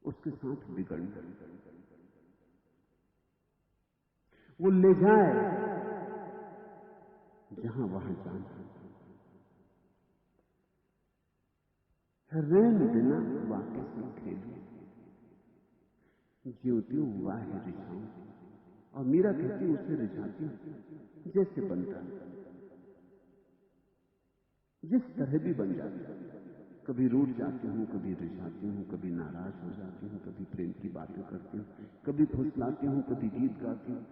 उसके साथ बिगड़ना, वो ले जाए जहां वहां जाना। रैन बिना वाक्य से खेलूं, ज्योतियों वाहे रिझाऊं। और मीरा कहती उसे रिझाती हूं जैसे बनता, जिस तरह भी बन जाता। कभी रूठ जाती हूँ, कभी रिझाती हूँ, कभी नाराज हो जाती हूँ, कभी प्रेम की बातें करती हूँ, कभी फुसलाती हूँ, कभी गीत गाती हूँ।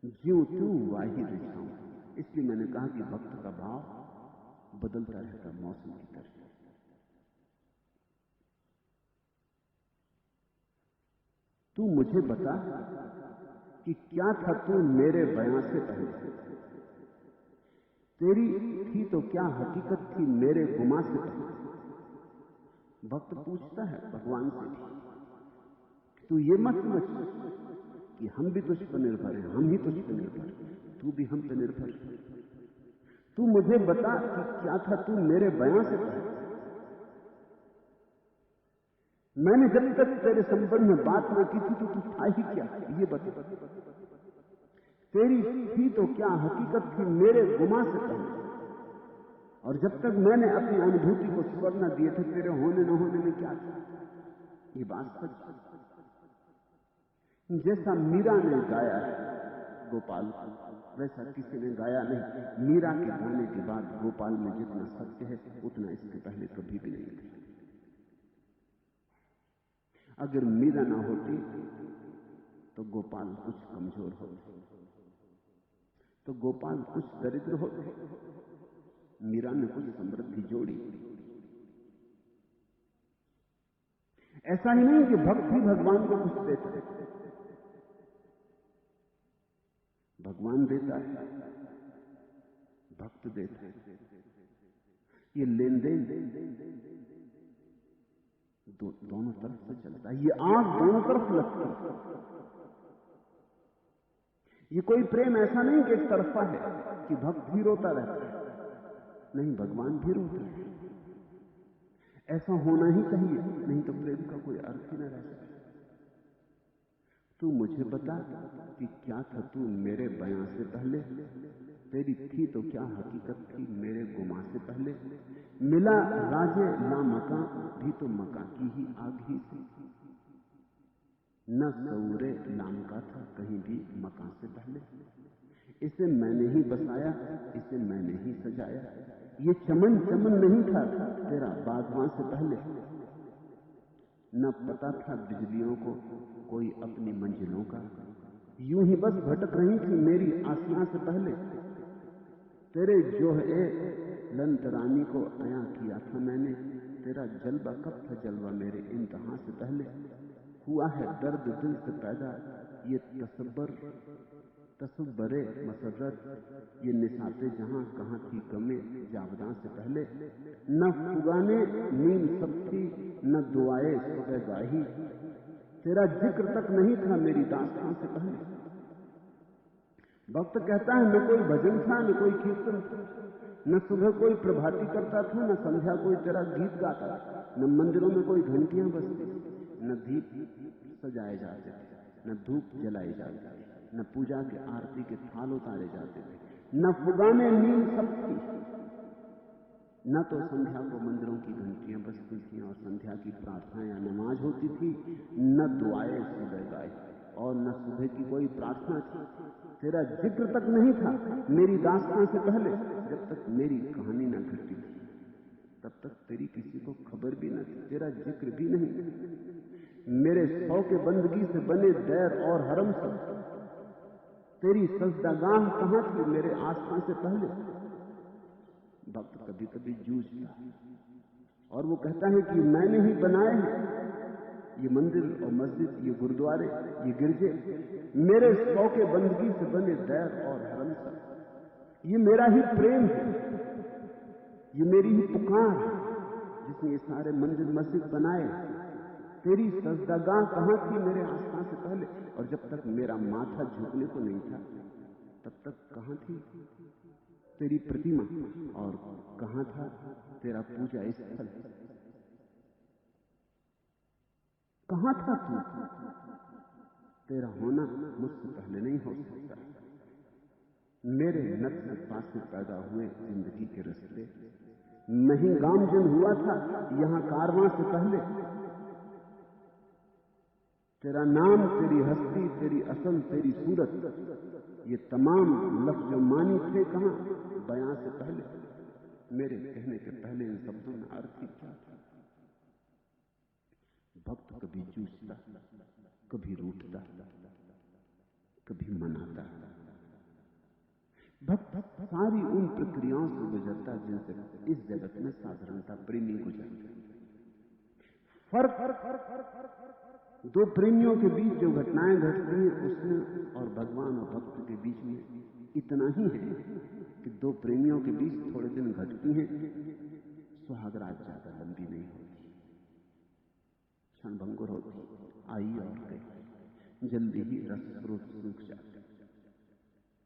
ज्यों त्यों वाही रिझाऊं। इसलिए मैंने कहा कि भक्त का भाव बदलता रहता मौसम की तरह। तू मुझे बता कि क्या था तू मेरे बयां से पहले, तेरी थी तो क्या हकीकत थी मेरे गुमा से पहले। भक्त पूछता है भगवान से भी, तू ये मत समझ कि हम भी तुझ पर निर्भर हैं, हम ही तुझ पर निर्भर, तू भी हम पर निर्भर। तू मुझे बता कि क्या था तू मेरे बयां से पहले। मैंने जब तक तेरे संबंध में बात न की थी तो तू था ही क्या, ये बता। तेरी थी तो क्या हकीकत थी मेरे गुमा से पहले, और जब तक मैंने अपनी अनुभूति को स्वर न दिए थे तेरे होने न होने में क्या था। ये बात सच, जैसा मीरा ने गाया है गोपाल को, वैसा किसी ने गाया नहीं। मीरा के गाने के बाद गोपाल में जितना सत्य है उतना इसके पहले कभी भी नहीं था। अगर मीरा ना होती तो गोपाल कुछ कमजोर होते, तो गोपाल कुछ दरिद्र होते, मीरा ने कुछ समृद्धि जोड़ी। ऐसा ही नहीं कि भक्त ही भगवान को कुछ देता है, भगवान देता है, भक्त देता है। ये लेन देन दोनों तरफ से चलता है, ये आंख दोनों तरफ लगती है। ये कोई प्रेम ऐसा नहीं कि एक तरफा है कि भक्त ही रोता रहता है, नहीं, भगवान भी रोता है। ऐसा होना ही चाहिए, नहीं तो प्रेम का कोई अर्थ ही न रह सकता। तू मुझे बता कि क्या था तू मेरे बयां से पहले, तेरी थी तो क्या हकीकत थी मेरे गुमा से पहले। मिला राजे ला मका भी तो मका की ही आग ही से, न सऊरे लाम का था कहीं भी मका से पहले। इसे मैंने ही बसाया, इसे मैंने ही सजाया, ये चमन चमन नहीं था तेरा बागवां से पहले। न पता था बिजलियों को कोई अपनी मंजिलों का, यूं ही बस भटक रही थी मेरी आसियां से पहले। तेरे जो है लंतरानी को अया किया था मैंने, तेरा जलवा कब था जलवा मेरे इंतहा से पहले। हुआ है दर्द दिल से पैदा ये तसब्बरे मसर्रत, ये निसाते जहां कहां थी गमे जावदां से पहले। न फुगाने नींद सब थी न दुआए सुबह गाही, तेरा जिक्र तक नहीं था मेरी दास्तां से पहले। भक्त कहता है न कोई भजन था न कोई कीर्तन था, न सुबह कोई प्रभाती करता था न संध्या कोई तेरा गीत गाता था, न मंदिरों में कोई घंटियां बजती, न दीप सजाए जाते थे, न धूप जलाई जाती थी, न पूजा के आरती के थाल उतारे जाते थे, न फुगाने नींद सब थी, न तो संध्या को मंदिरों की घंटियां बजती थी और संध्या की प्रार्थना या नमाज होती थी, न दुआएं सुबह गाए और न सुबह की कोई प्रार्थना थी। तेरा जिक्र तक नहीं था मेरी दास्तां से पहले। जब तक मेरी कहानी न घटी थी तब तक तेरी किसी को खबर भी न थी, तेरा जिक्र भी नहीं था। मेरे सौ के बंदगी से बने दैर और हरम सब, तेरी सजदागाह कहां थी मेरे आस्था से पहले। भक्त कभी कभी जूझता और वो कहता है कि मैंने ही बनाए हैं ये मंदिर और मस्जिद, ये गुरुद्वारे, ये गिरजे, मेरे सौ के बंदगी से बने दैर और हरम सब। ये मेरा ही प्रेम है, ये मेरी ही पुकार है जिसने ये सारे मंदिर मस्जिद बनाए। तेरी सजदागाह कहां थी मेरे आस्था से पहले, और जब तक मेरा माथा झुकने को नहीं था तब तक कहां थी तेरी प्रतिमा, और कहां था तेरा पूजा स्थल, कहां था तू। तेरा होना मुझसे पहले नहीं हो सकता। मेरे नक्श पासे पैदा हुए जिंदगी के रास्ते, मैं ही गामजन हुआ था यहां कारवां से पहले। तेरा नाम, तेरी हस्ती, तेरी असल, तेरी सूरत, ये तमाम लफ्ज जो मानी थे कहां बयां से पहले। मेरे कहने के पहले इन शब्दों में अर्थ ही क्या था। भक्त कभी जूझता, कभी रूठता, कभी मनाता। भक्त सारी उन प्रक्रियाओं से गुजरता जिनसे इस जगत में साधारणता प्रेमी गुजरते। फर्क दो प्रेमियों के बीच जो घटनाएं घटती हैं उसमें और भगवान और भक्त के बीच में इतना ही है कि दो प्रेमियों के बीच थोड़े दिन घटती हैं, सुहागरात ज्यादा लंबी नहीं होती, क्षणभंगुर होती, आई और गई, जल्दी ही रस स्रोत सूख जाते,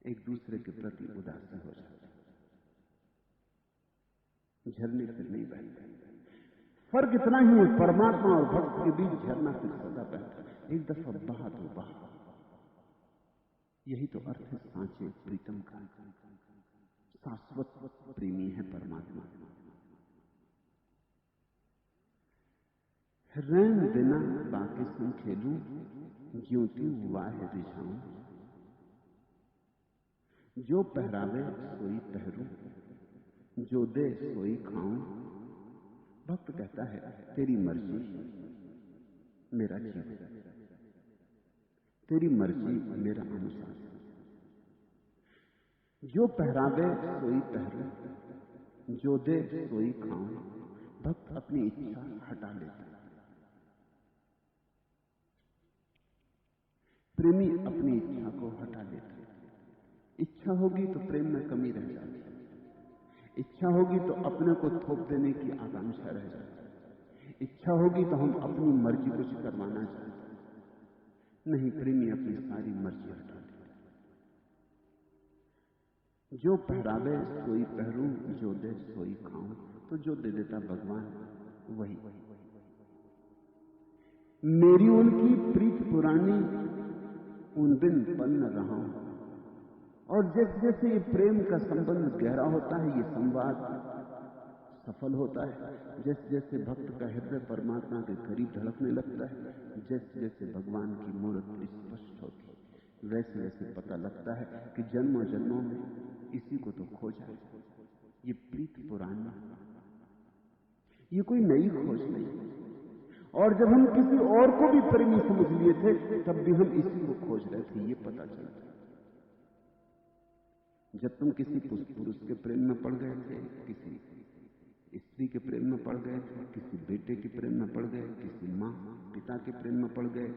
एक दूसरे के प्रति उदासी हो जाते, झरने फिर नहीं बहते। फर्क इतना ही है, परमात्मा और भक्त के बीच झरना फिर सदा बहता है, एक दफा बहा तो बहा। यही तो अर्थ है सांचे प्रीतम का। शाश्वत प्रेमी है परमात्मा। रैन बिना बाकी संग खेलूं, ज्योति वाह रिझाऊं, जो पहरावे सोई पहरूं, जो दे सोई खाऊं। भक्त कहता है तेरी मर्जी मेरा जीवन, तेरी मर्जी मेरा अनुसार, जो पहरावे सोई पहरूं, जो दे सोई खाऊं। भक्त अपनी इच्छा हटा लेता है, प्रेमी अपनी इच्छा को हटा लेता है। इच्छा होगी तो प्रेम में कमी रह जाती है, इच्छा होगी तो अपने को थोप देने की आकांक्षा रह जाती है, इच्छा होगी तो हम अपनी मर्जी कुछ करवाना चाहते हैं। नहीं, प्रेमी अपनी सारी मर्जी हटा देता है। जो पहरावे सोई पहरूं, जो दे सोई खाऊं। तो जो दे देता भगवान वही। मेरी उनकी प्रीत पुरानी, उन बिन पल न रहा हूं। और जैसे जैसे ये प्रेम का संबंध गहरा होता है, ये संवाद सफल होता है, जैसे जैसे भक्त का हृदय परमात्मा के करीब धड़कने लगता है, जैसे जैसे भगवान की मूर्ति स्पष्ट होती है, वैसे वैसे पता लगता है कि जन्मों जन्मों में इसी को तो खोजा है। ये प्रीत पुरानी, ये कोई नई खोज नहीं। और जब हम किसी और को भी प्रेमी समझ लिए थे, तब भी हम इसी को खोज रहे थे, ये पता चलता है। जब तुम किसी पुरुष के प्रेम में पड़ गए थे, किसी स्त्री के प्रेम में पड़ गए थे, किसी बेटे के प्रेम में पड़ गए, किसी माँ पिता के प्रेम में पड़ गए,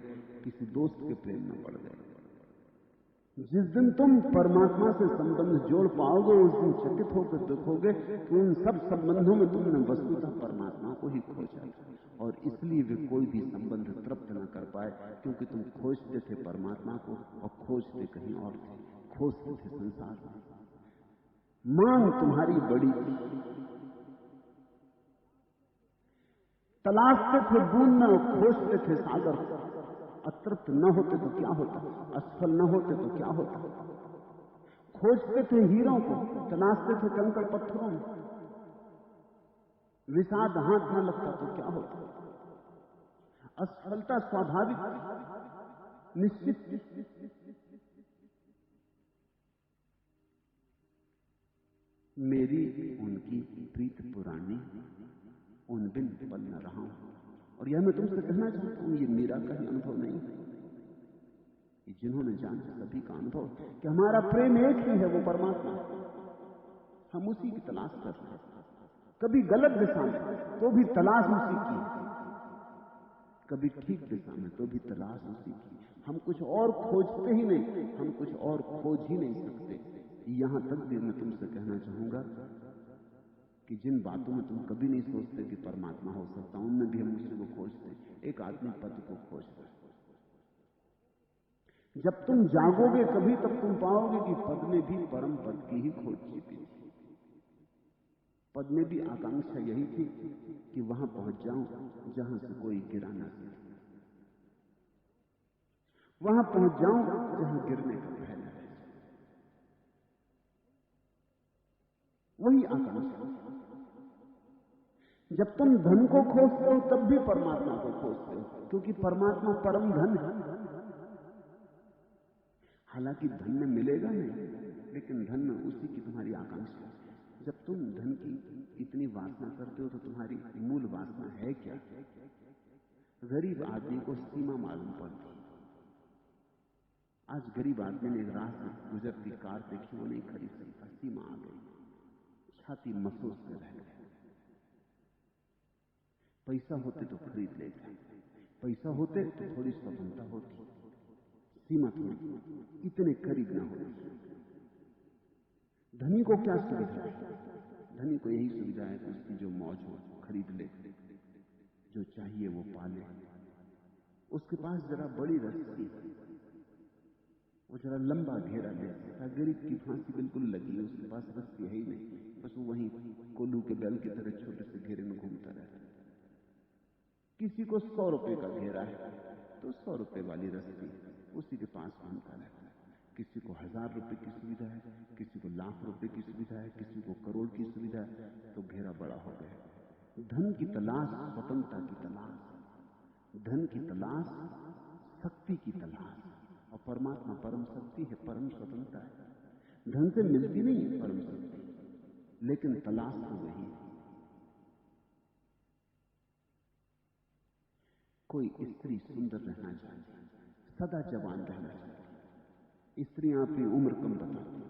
किसी दोस्त के प्रेम में पड़ गए, जिस दिन तुम परमात्मा से संबंध जोड़ पाओगे, उस दिन चकित होकर देखोगे कि उन सब संबंधों में तुमने वस्तुतः परमात्मा को ही खोजा। और इसलिए वे कोई भी संबंध तृप्त न कर पाए, क्योंकि तुम खोजते थे परमात्मा को और खोजते कहीं और थे, खोजते थे संसार में। मांग तुम्हारी बड़ी थी, तलाशते थे बूंद में और खोजते थे सागर को। अतृप्त न होते तो क्या होता, असफल न होते तो क्या होता। खोजते थे हीरों को, तलाशते थे कंकड़ पत्थरों में, विषाद हाथ न लगता तो क्या होता। असफलता स्वाभाविक निश्चित। मेरी उनकी प्रीत पुरानी, उन बिन पल न रहा हूं। और यह मैं तुमसे कहना चाहता हूं, ये मेरा का ही अनुभव नहीं है, ये जिन्होंने जाना सभी का अनुभव कि हमारा प्रेम एक ही है, वो परमात्मा। हम उसी की तलाश कर रहे हैं, कभी गलत दिशा में तो भी तलाश उसी की, कभी ठीक दिशा में तो भी तलाश उसी की। हम कुछ और खोजते ही नहीं, हम कुछ और खोज ही नहीं सकते। यहां तक भी मैं तुमसे कहना चाहूंगा कि जिन बातों में तुम कभी नहीं सोचते कि परमात्मा हो सकता, उनमें भी हम उसी को खोजते। एक आदमी पद को खोज रहा है, जब तुम जागोगे कभी, तब तुम पाओगे कि पद में भी परम पद की ही खोज छिपी थी। पद में भी आकांक्षा यही थी कि वहां पहुंच जाऊं जहां से कोई गिरा ना सके, वहां पहुंच जाऊं जहां गिरने का भय न रहे। वही आकांक्षा। जब तुम धन को खोजते हो, तब भी परमात्मा को खोजते हो, क्योंकि परमात्मा परम धन है। हालांकि धन में मिलेगा नहीं, लेकिन धन में उसी की तुम्हारी आकांक्षा। जब तुम धन की इतनी वासना करते हो, तो तुम्हारी मूल वासना है क्या? गरीब आदमी को सीमा मालूम पड़ती। आज गरीब आदमी ने एक राह से गुजरती कार देखी, वो नहीं खरीद सकता, सीमा आ गई, छाती महसूस कर रह गया। पैसा होते तो खरीद लेता, पैसा होते तो थोड़ी स्वतंत्रता होती, सीमा थोड़ी इतने करीब ना होती। धनी को क्या सुविधा है? धनी को यही सुविधा है कि उसकी जो मौज हो खरीद ले, जो चाहिए वो पाले। उसके पास जरा बड़ी रस्सी, वो जरा लंबा घेरा ले सकता। गरीब की फांसी बिल्कुल लगी है, उसके पास रस्सी है ही नहीं, बस वो वहीं कोल्लू के बैल की तरह छोटे से घेरे में घूमता रहता है। किसी को 100 रुपए का घेरा है तो 100 रुपए वाली रस्सी उसी के पास घूमता रहता है। किसी को 1000 रुपए की सुविधा है, किसी को लाख रुपए की सुविधा है, किसी को करोड़ की सुविधा है, तो घेरा बड़ा हो गया। धन की तलाश स्वतंत्रता की तलाश, धन की तलाश शक्ति की तलाश, और परमात्मा परम शक्ति है, परम स्वतंत्रता है। धन से मिलती नहीं है परम शक्ति, लेकिन तलाश तो वही है। कोई स्त्री सुंदर रहना चाहती, सदा जवान रहना चाहती, स्त्रियां अपनी उम्र कम बताती,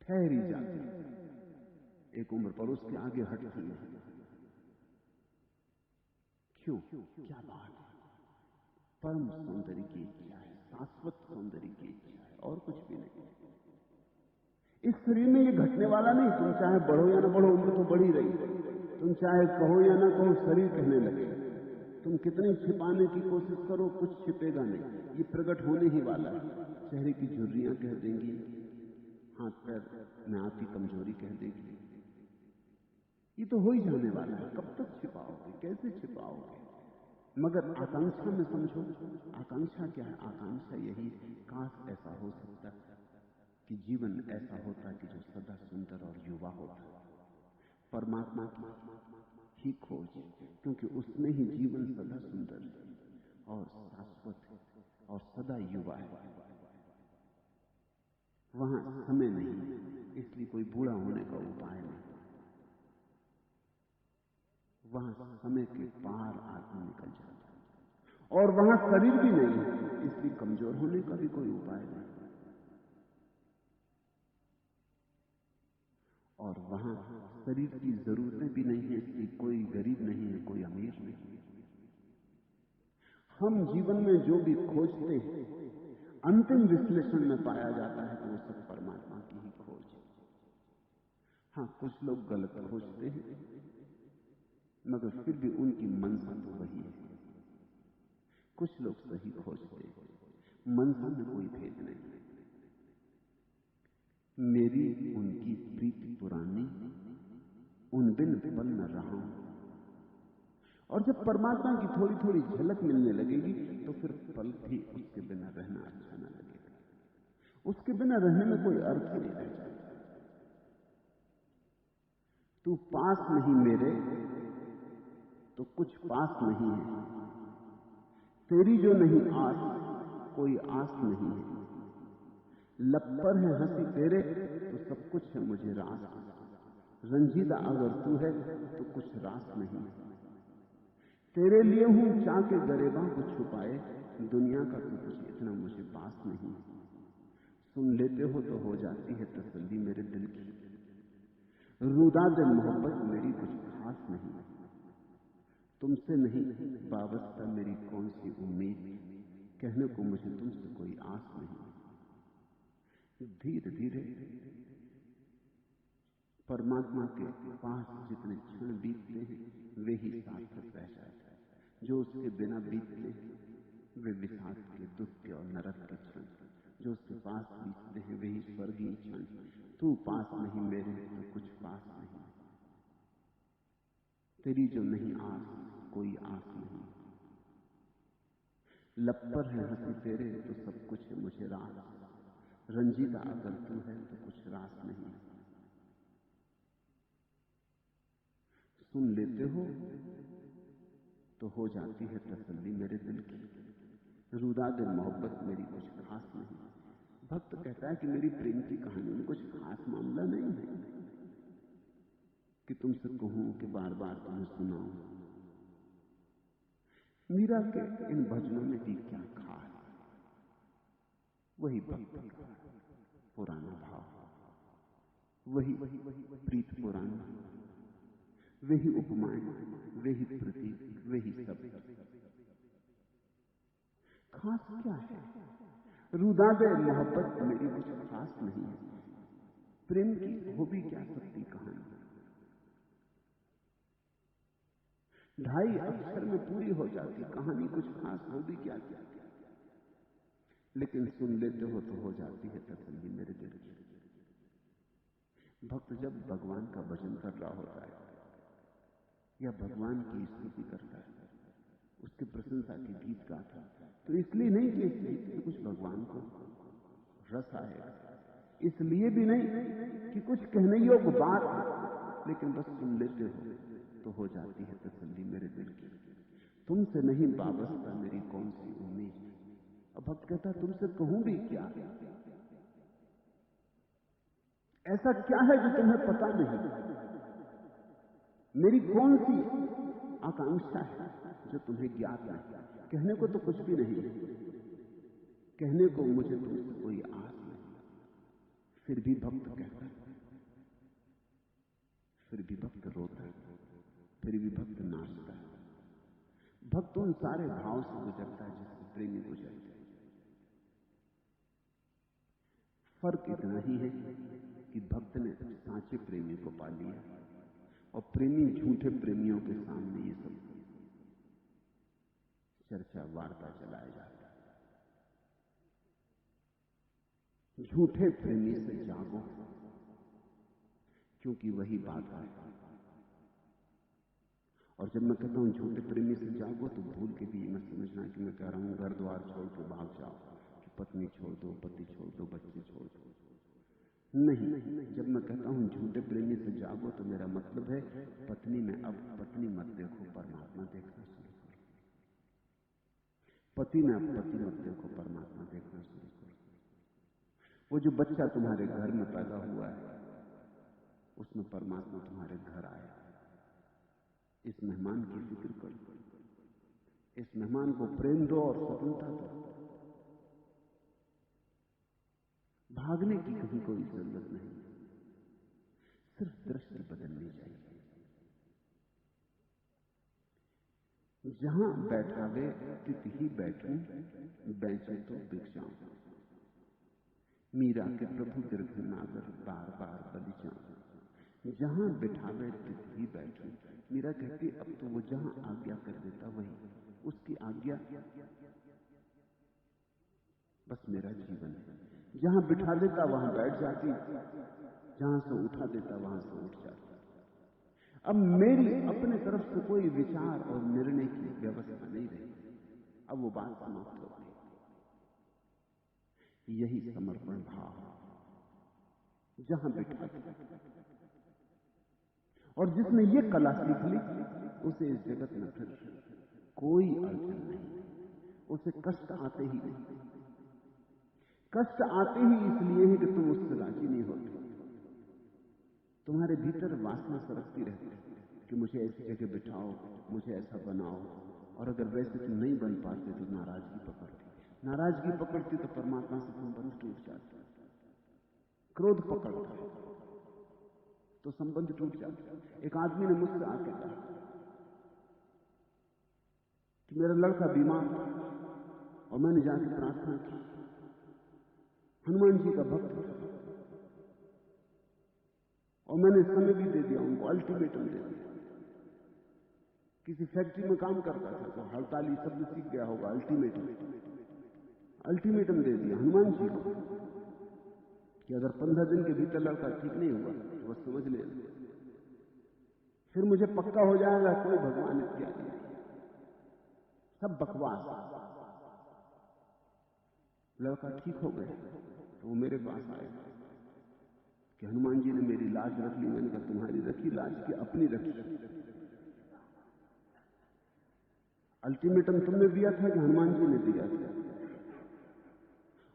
ठहरी जाती एक उम्र पर, उसके आगे हटती नहीं। क्यों? क्या बात है? परम सौंदर्य की इच्छा है, शाश्वत सौंदर्य की इच्छा है, और कुछ भी नहीं। इस शरीर में ये घटने वाला नहीं। तुम चाहे बढ़ो या ना बढ़ो, उम्र तो बढ़ी रही। तुम चाहे कहो या ना कहो, शरीर कहने लगेगा। तुम कितनी छिपाने की कोशिश करो, कुछ छिपेगा नहीं, ये प्रकट होने ही वाला है। चेहरे की झुर्रियां कह देंगी, हाथ पैर में आती कमजोरी कह देगी, ये तो हो ही जाने वाला है। कब तक छिपाओगे, कैसे छिपाओगे? मगर आकांक्षा में समझो, आकांक्षा क्या है? आकांक्षा यही, काश ऐसा हो सकता कि जीवन ऐसा होता कि जो सदा सुंदर और युवा होता। परमात्मा की ही खोज, क्योंकि उसमें ही जीवन सदा सुंदर और शाश्वत है और सदा युवा है। वहां समय नहीं, इसलिए कोई बूढ़ा होने का उपाय नहीं। वहां समय के पार आदमी निकल जाता है। और वहां शरीर भी नहीं, इसलिए कमजोर होने का भी कोई उपाय नहीं। और वहां शरीर की जरूरतें भी नहीं है, इसलिए कोई गरीब नहीं है, कोई अमीर नहीं। हम जीवन में जो भी खोजते हैं, अंतिम विश्लेषण में पाया जाता है कि वो सब परमात्मा की ही खोज है। हाँ, कुछ लोग गलत खोजते हैं, मगर फिर भी उनकी मंशा तो वही है। कुछ लोग सही खोजते हैं, मंशा में कोई भेद नहीं। मेरी उनकी प्रीति पुरानी, उन बिन पल न रहा हूं। और जब परमात्मा की थोड़ी थोड़ी झलक मिलने लगेगी, तो फिर पल भी उसके बिना रहना अच्छा न लगेगा। उसके बिना रहने में कोई अर्थ ही नहीं रह जाता। तू पास नहीं मेरे तो कुछ पास नहीं है, तेरी जो नहीं आस कोई आस नहीं है। लब पर है हंसी तेरे तो सब कुछ है मुझे रास, रंजीदा अगर तू है तो कुछ रास नहीं। तेरे लिए हूं चाके गरेबा को छुपाए, दुनिया का तो कुछ इतना मुझे पास नहीं। सुन लेते हो तो हो जाती है तसल्ली मेरे दिल की, रुदा दे मोहब्बत मेरी कुछ खास नहीं। तुमसे नहीं वाबस्ता मेरी कौन सी उम्मीद, कहने को मुझे तुमसे कोई आस नहीं। धीरे धीरे परमात्मा के पास जितने क्षण बीतते हैं वे ही सार्थक रह जाते हैं। जो उसके बिना बीतते हैं वे विषाद के, दुख के और नरक के क्षण। जो उसके पास बीतते हैं वे ही स्वर्गीय क्षण। तू पास नहीं मेरे तो कुछ पास नहीं, तेरी जो नहीं आस कोई आस नहीं। लब पर है हंसी तेरे तो सब कुछ है मुझे रास, रंजीदा अगर तू है तो कुछ रास नहीं। सुन लेते हो तो हो जाती है तसल्ली मेरे दिल की, रुदा दे मोहब्बत मेरी कुछ खास नहीं। भक्त कहता है कि मेरी प्रेम की कहानी में कुछ खास मामला नहीं है कि तुमसे कहूं कि बार बार तुम्हें सुनाऊं। मीरा के इन भजनों में भी क्या खास, वही भक्ति का पुराना भाव, वही प्रीत पुरानी, वही उपमाएं, वही प्रतीक, वही सब। खास क्या है? रुदा दे मोहब्बत मेरी कुछ खास नहीं है। प्रेम की हो भी क्या सकती कहानी, 2.5 अक्षर में पूरी हो जाती कहानी, कुछ खास हो भी क्या सकती। लेकिन सुन लेते हो तो हो जाती है तसल्ली मेरे दिल की। भक्त जब भगवान का भजन कर रहा होता है या भगवान की स्तुति करता है, उसकी प्रशंसा के गीत गाता है, तो इसलिए नहीं कि इस गीत से कुछ भगवान को रस आएगा, इसलिए भी नहीं कि कुछ कहने योग्य बात है, लेकिन बस सुन लेते हो तो हो जाती है तसल्ली मेरे दिल की। तुमसे नहीं वाबस्ता मेरी कौन सी उम्मीद। अब भक्त कहता तुमसे कहूं भी क्या, ऐसा क्या है जो तुम्हें पता नहीं, मेरी कौन सी आकांक्षा है जो तुम्हें ज्ञात नहीं। कहने को तो कुछ भी नहीं, कहने को मुझे तुमसे कोई आस नहीं, फिर भी भक्त कहता है, फिर भी भक्त रोता है, फिर भी भक्त नाचता है। भक्त उन सारे भाव से गुजरता है जिससे प्रेमी गुजरते हैं। फर्क इतना ही है कि भक्त ने सांचे प्रेमी को पा लिया और प्रेमी झूठे प्रेमियों के सामने ये सब चर्चा वार्ता चलाया जाता है। झूठे प्रेमी से जागो, क्योंकि वही बात है। और जब मैं कहता हूं झूठे प्रेमी से जागो, तो भूल के भी मैं समझना कि मैं कह रहा हूं घर द्वार छोड़ के भाग जाओ, कि पत्नी छोड़ दो, पति छोड़ दो, बच्चे छोड़ दो। नहीं, जब मैं कहता हूं झूठे प्रेमी से जागो, तो मेरा मतलब है पत्नी में अब पत्नी मत देखो, परमात्मा देखना शुरू करो। पति में अब पति मत देखो, परमात्मा देखना शुरू करो। वो जो बच्चा तुम्हारे घर में पैदा हुआ है, उसमें परमात्मा तुम्हारे घर आया। इस मेहमान की फिक्र करो, इस मेहमान को प्रेम दो और स्वतंत्रता दो। भागने की कहीं कोई जरूरत नहीं, सिर्फ दृष्टि बदलनी चाहिए। जहां बैठावे तित ही बैठूं, बेचे तो बिक जाऊं। मीरा के प्रभु दीर्घ नागर बार बार बलि जाऊं। जहां बिठावे तित ही बैठूं। मीरा कहती अब तो वो जहां आज्ञा कर देता वही उसकी आज्ञा, बस मेरा जीवन है। जहां बिठा देता वहां बैठ जाती, जहां से उठा देता वहां से उठ जाती। अब मेरी अपने तरफ से कोई विचार और निर्णय की व्यवस्था नहीं रही। अब वो बात समाप्त हो गई। यही समर्पण भाव, जहां बिठा दिया। और जिसने ये कला सीख ली, उसे इस जगत में फिर कोई अड़चन नहीं, उसे कष्ट आते ही नहीं। कष्ट आते ही इसलिए है कि तुम उससे राजी नहीं होते। तुम्हारे भीतर वासना सरकती रहती कि मुझे ऐसी जगह बिठाओ, मुझे ऐसा बनाओ, और अगर वैसे तुम नहीं बन पाते तो नाराजगी पकड़ती। नाराजगी पकड़ती तो परमात्मा से संबंध टूट जाता। क्रोध पकड़ता है तो संबंध टूट जाता। एक आदमी ने मुझसे आके कहा कि मेरा लड़का बीमार था और मैंने जाके प्रार्थना की, हनुमान जी का भक्त था, और मैंने समय भी दे दिया, उनको अल्टीमेटम दे दिया। किसी फैक्ट्री में काम करता था तो हड़ताली शब्द सीख गया होगा, अल्टीमेटम दे दिया हनुमान जी को कि अगर 15 दिन के भीतर लड़का ठीक नहीं हुआ तो बस समझ लेना, फिर मुझे पक्का हो जाएगा कोई भगवान इत्यादि नहीं, सब बकवास। लड़का ठीक हो गया तो वो मेरे पास आया कि हनुमान जी ने मेरी लाज रख ली। मैंने कहा तुम्हारी रखी लाज की अपनी रखी? अल्टीमेटम तुमने दिया था कि हनुमान जी ने दिया था?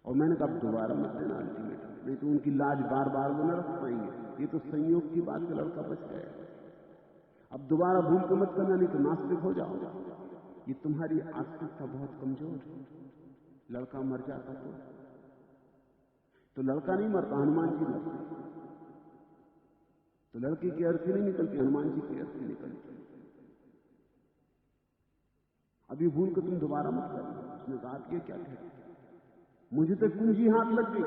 और मैंने कहा दोबारा मत देना अल्टीमेटम, नहीं तो उनकी लाज बार बार वो न रख पाएंगे। ये तो संयोग की बात है, लड़का बच गया। अब दोबारा भूल के मत करना, नहीं तो नास्तिक हो जाओगे। ये तुम्हारी आस्तिकता बहुत कमजोर है। लड़का मर जाता तो लड़का नहीं मरता, हनुमान जी मरते। तो लड़के की अर्थी नहीं निकलती, हनुमान जी की अर्थी निकलती। अभी भूल के तुम दोबारा मत करना। उसने कहा आप ये क्या कहते, मुझे तो कुंजी हाथ लग गई।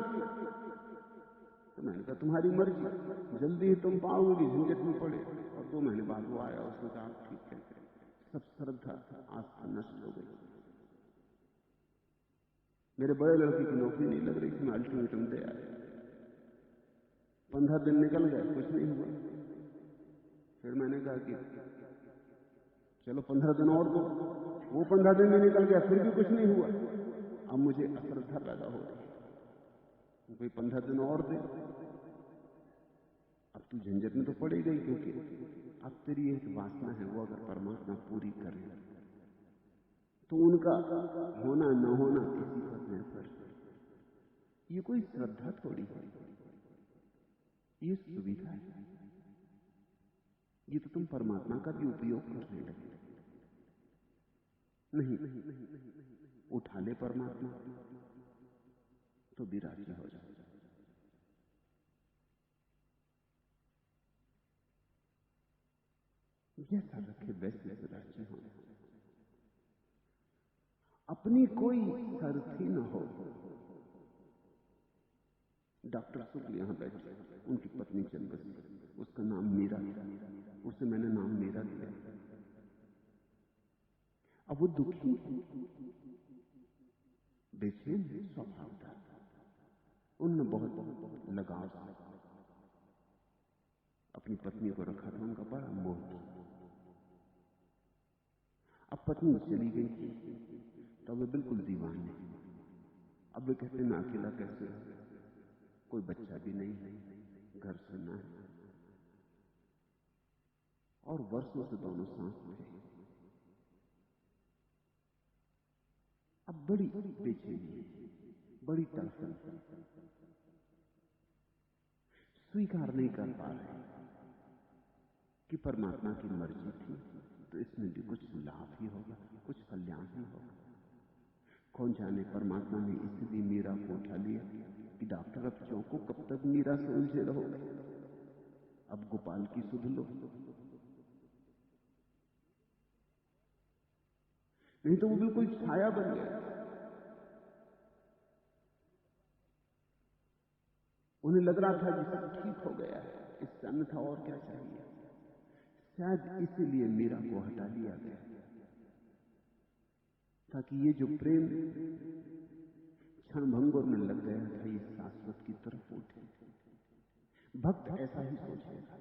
तो मैंने कहा तुम्हारी मर्जी, जल्दी ही तुम पाओगे कि झंझट में पड़े। और 2 महीने बाद वो आया, उसने कहा आप ठीक कहते, सब श्रद्धा आस्था नष्ट हो गई। मेरे बड़े लड़के की नौकरी नहीं लग रही थी, मैं अल्टीमेटम दे आया। 15 दिन निकल गए, कुछ नहीं हुआ। फिर मैंने कहा कि चलो 15 दिन और दो। वो 15 दिन में निकल गया, फिर भी कुछ नहीं हुआ। अब मुझे अश्रद्धा पैदा हो रही है, कोई 15 दिन और दे। अब तू झंझट में तो पड़ी गई, क्योंकि अब तेरी एक वासना है, वो अगर परमात्मा पूरी करे तो उनका होना न होना इसी पर निर्भर। ये कोई श्रद्धा थोड़ी है, ये सुविधा है। ये तो तुम परमात्मा का भी उपयोग करने लगे। नहीं, उठा ले परमात्मा तो भी राजी हो जाए। जैसा रखे वैसे से राजी हो। अपनी कोई शर्त ही न हो। डॉक्टर शुक्ल यहां बैठे, उनकी पत्नी चल बसी, उसका नाम मीरा था। उसे मैंने नाम मीरा दिया। अब वो दुखी बेचैन है, स्वभाव था। उनने बहुत लगाव से अपनी पत्नी को रखा था, उनका बड़ा मोह था। अब पत्नी चली गई थी तो वे बिल्कुल दीवाने। अब वे कहते मैं अकेला कैसे रहूं, कोई बच्चा भी नहीं है, घर सुना है, और वर्षों से दोनों साथ थे। अब बड़ी बेचैनी है, बड़ी तड़फन, स्वीकार नहीं कर पा रहे कि परमात्मा की मर्जी थी तो इसमें भी कुछ लाभ ही होगा, कुछ कल्याण ही होगा। कौन जाने परमात्मा ने इसलिए मीरा को उठा लिया कि डॉक्टर अब चौंको, कब तक मीरा से उलझे रहोगे, अब गोपाल की सुध लो। नहीं तो वो बिल्कुल छाया बन गए। उन्हें लग रहा था कि सब ठीक हो गया है, इससे अन्यथा और क्या चाहिए। शायद इसीलिए मीरा को हटा लिया गया, ताकि ये जो प्रेम क्षणभंगुर में लग गया था, ये शाश्वत की तरफ उठे। भक्त ऐसा ही सोचेगा।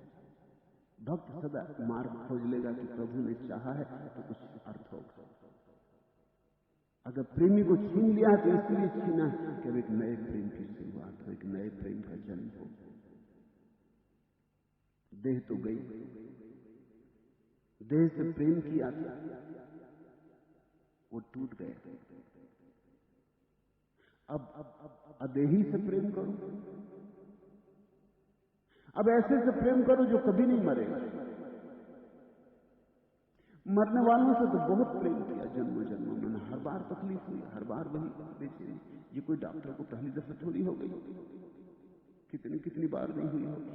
भक्त सदा मार्ग खोज लेगा कि प्रभु ने चाहा है तो कुछ अर्थ होगा। अगर प्रेमी को छीन लिया है तो इसलिए छीना है कि अब एक नए प्रेम की शुरुआत हो, एक नए प्रेम का जन्म हो। देह तो गई, देह से प्रेम किया था, वो टूट गया। अब अदेही से प्रेम करो, अब ऐसे से प्रेम करो जो कभी नहीं मरेगा। मरने वालों से तो बहुत प्रेम किया जन्मों जन्मों में, हर बार तकलीफ हुई, हर बार वही बेचैनी। ये कोई डॉक्टर को पहली दफा थोड़ी हो गई, कितनी कितनी बार नहीं हुई होगी।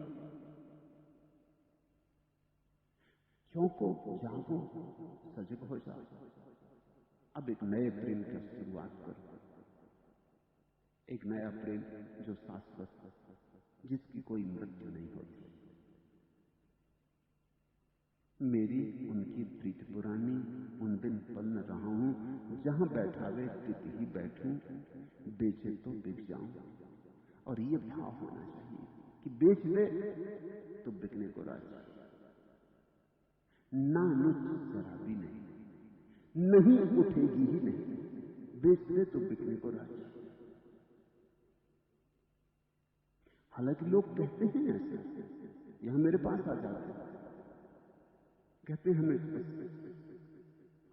चौंको, जागो, सजग हो जाओ। अब एक नए प्रेम की शुरुआत करो, एक नया प्रेम जो शाश्वत, जिसकी कोई मृत्यु नहीं होती। मेरी उनकी प्रीत पुरानी, उन दिन पल न रहा हूं, जहां बैठावे तित ही बैठूं, बेचे तो बिक जाऊं। और ये भाव होना चाहिए कि बेच दे तो बिकने को राजी, ना नुच जरा भी नहीं, नहीं उठेगी ही नहीं, बेच दे तो बिकने को राजी। हालांकि लोग कहते हैं ऐसे, यहां मेरे पास आ जाते हैं, कहते हैं हमें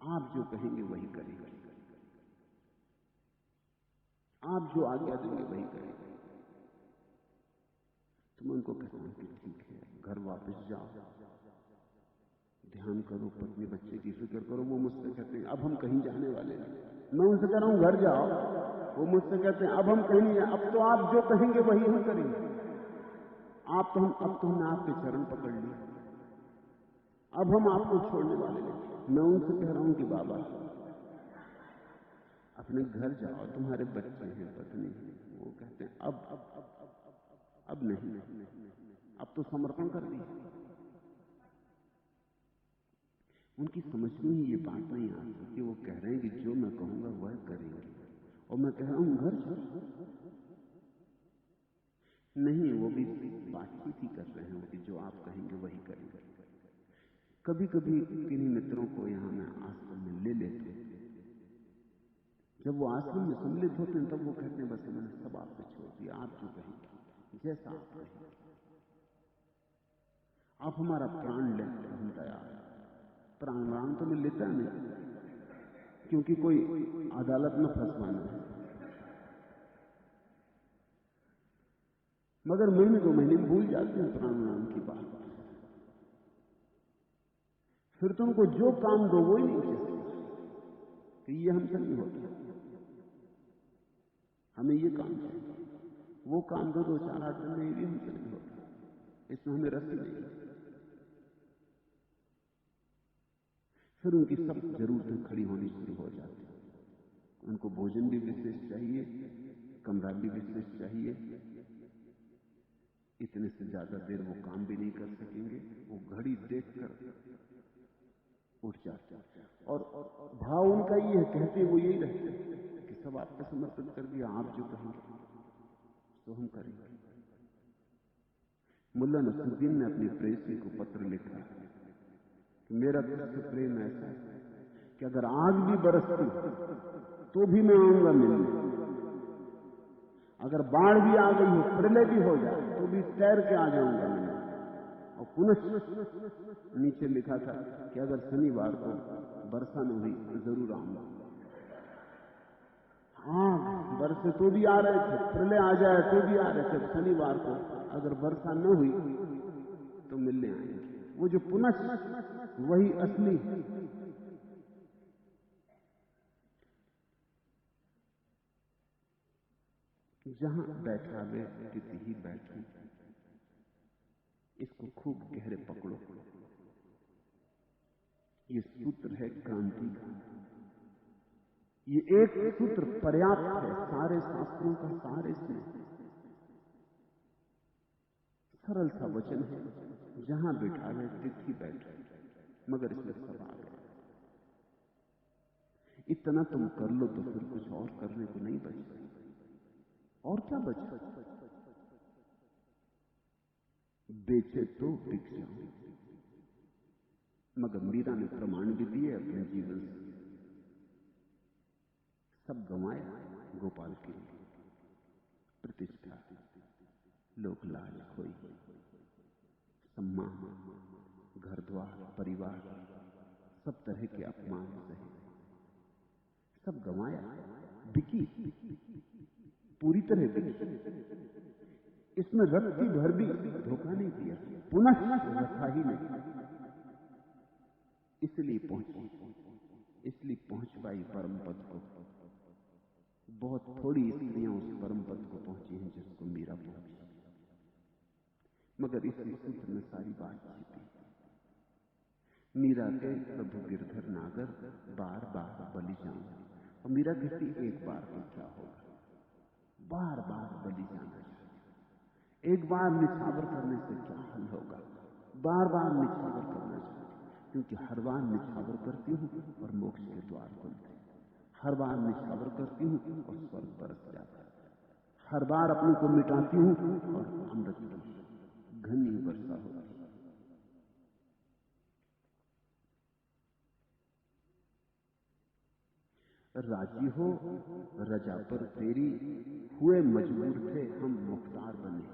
आप जो कहेंगे वही करेंगे, आप जो आज्ञा देंगे वही करेंगे। तो मैं उनको कहता हूं कि ठीक है, घर वापस जाओ, ध्यान करो, पत्नी बच्चे की फिक्र करो। वो मुझसे कहते हैं अब हम कहीं जाने वाले नहीं। मैं उनसे कह रहा हूं घर जाओ, वो मुझसे कहते हैं अब हम कहीं नहीं, अब तो आप जो कहेंगे वही हम करेंगे। अब तो हमने आपके चरण पकड़ लिए, अब हम आपको छोड़ने वाले नहीं। मैं उनसे कह रहा हूं कि बाबा अपने घर जाओ, तुम्हारे बच्चे हैं, पत्नी है। वो कहते हैं अब नहीं, अब तो समर्पण कर दी। उनकी समझ में ही ये बात नहीं आती कि वो कह रहे हैं कि जो मैं कहूंगा वह करेंगे, और मैं कह रहा हूं घर जाओ। नहीं, वो भी बातचीत ही कर रहे हैं कि जो आप कहेंगे वही करेंगे। कभी कभी किन्हीं मित्रों को यहां मैं आश्रम में ले लेता हूं। जब वो आश्रम में सम्मिलित होते हैं तब वो कहते हैं बस मैंने सब आप पे छोड़ दिया, आप जो कहेंगे, जैसा आप कहेंगे, आप हमारा प्राण ले तो हम तैयार हैं। प्राण तो मैं लेता नहीं, क्योंकि कोई अदालत में फंसवाना है, मगर महीने 2 महीने भूल जाते हैं प्राण की बात। फिर तुमको जो काम दो वो ही नहीं चाहिए कि ये हमसे नहीं होता, हमें ये काम चाहिए, वो काम दो 2-4-8 दिन में, ये भी हमसे नहीं होता, इसमें हमें रस ही नहीं। फिर उनकी सब जरूरतें खड़ी होनी शुरू हो जाती। उनको भोजन भी विशेष चाहिए, कमरा भी विशेष चाहिए, इतने से ज्यादा देर वो काम भी नहीं कर सकेंगे, वो घड़ी देखकर उठ जाते हैं। और भाव उनका ये है, कहते वो यही रहते हैं कि सब आप पे समर्पित कर दिया, आप जो कहेंगे तो हम करेंगे। मुल्ला नसरुद्दीन ने अपनी प्रेसी को पत्र लिखा कि मेरा तुझसे प्रेम ऐसा है कि अगर आग भी बरसती तो भी मैं आऊंगा मिलने, अगर बाढ़ भी आ गई हो, प्रलय भी हो जाए तो भी तैर के आ जाऊंगा मिलने। और पुनः नीचे लिखा था कि अगर शनिवार को वर्षा न हुई तो जरूर आऊंगा। आग बरसे तो भी आ रहे थे, प्रलय आ जाए तो भी आ रहे थे, शनिवार को अगर वर्षा न हुई तो मिलने आएंगे। वो जो पुनः, वही असली। जहां बैठा वे तिथि ही बैठो, इसको खूब गहरे पकड़ो। ये सूत्र है क्रांति का, ये एक सूत्र पर्याप्त है, सारे शास्त्रों का सार इसमें। सरल सा वचन है, जहां बैठावे तिथि बैठो, मगर इसमें सब आ गया। इतना तुम कर लो तो फिर कुछ और करने को नहीं बचता। और क्या बचा? बेचे तो बिक जाओ। मगर मीरा ने प्रमाण भी दिए अपने जीवन से, सब गंवाया गोपाल के लिए। प्रतिष्ठा, लोक लाज खोई, सम्मान, घर द्वार, परिवार, सब तरह के अपमान सहे, सब गंवाया, बिकी, पूरी तरह बिकी। इसमें रत्ती भर भी धोखा नहीं दिया, पुनः रखा ही नहीं। इसलिए पहुंच पाई परम पद को। बहुत थोड़ी स्त्रियां उस परम पद को पहुंची हैं जिसको मीरा पहुंची। मगर इसी सूत्र में सारी बात छिपी। मीरा के प्रभु गिरधर नागर, बार बार बलि जाऊं। और मीरा कहती एक बार तो क्या होगा, बार बार बलि जाना चाहिए। एक बार निछावर करने से क्या हल होगा, बार बार निछावर करना चाहिए, क्योंकि हर बार निछावर करती हूं और मोक्ष के द्वार खुलते, हर बार निछावर करती हूं और स्वर्ग बरस जाता, हर बार अपने को मिटाती हूं और अमृत की घनी वर्षा होती। राजी हो रजा पर तेरी, हुए मजबूर थे हम मुख्तार बने।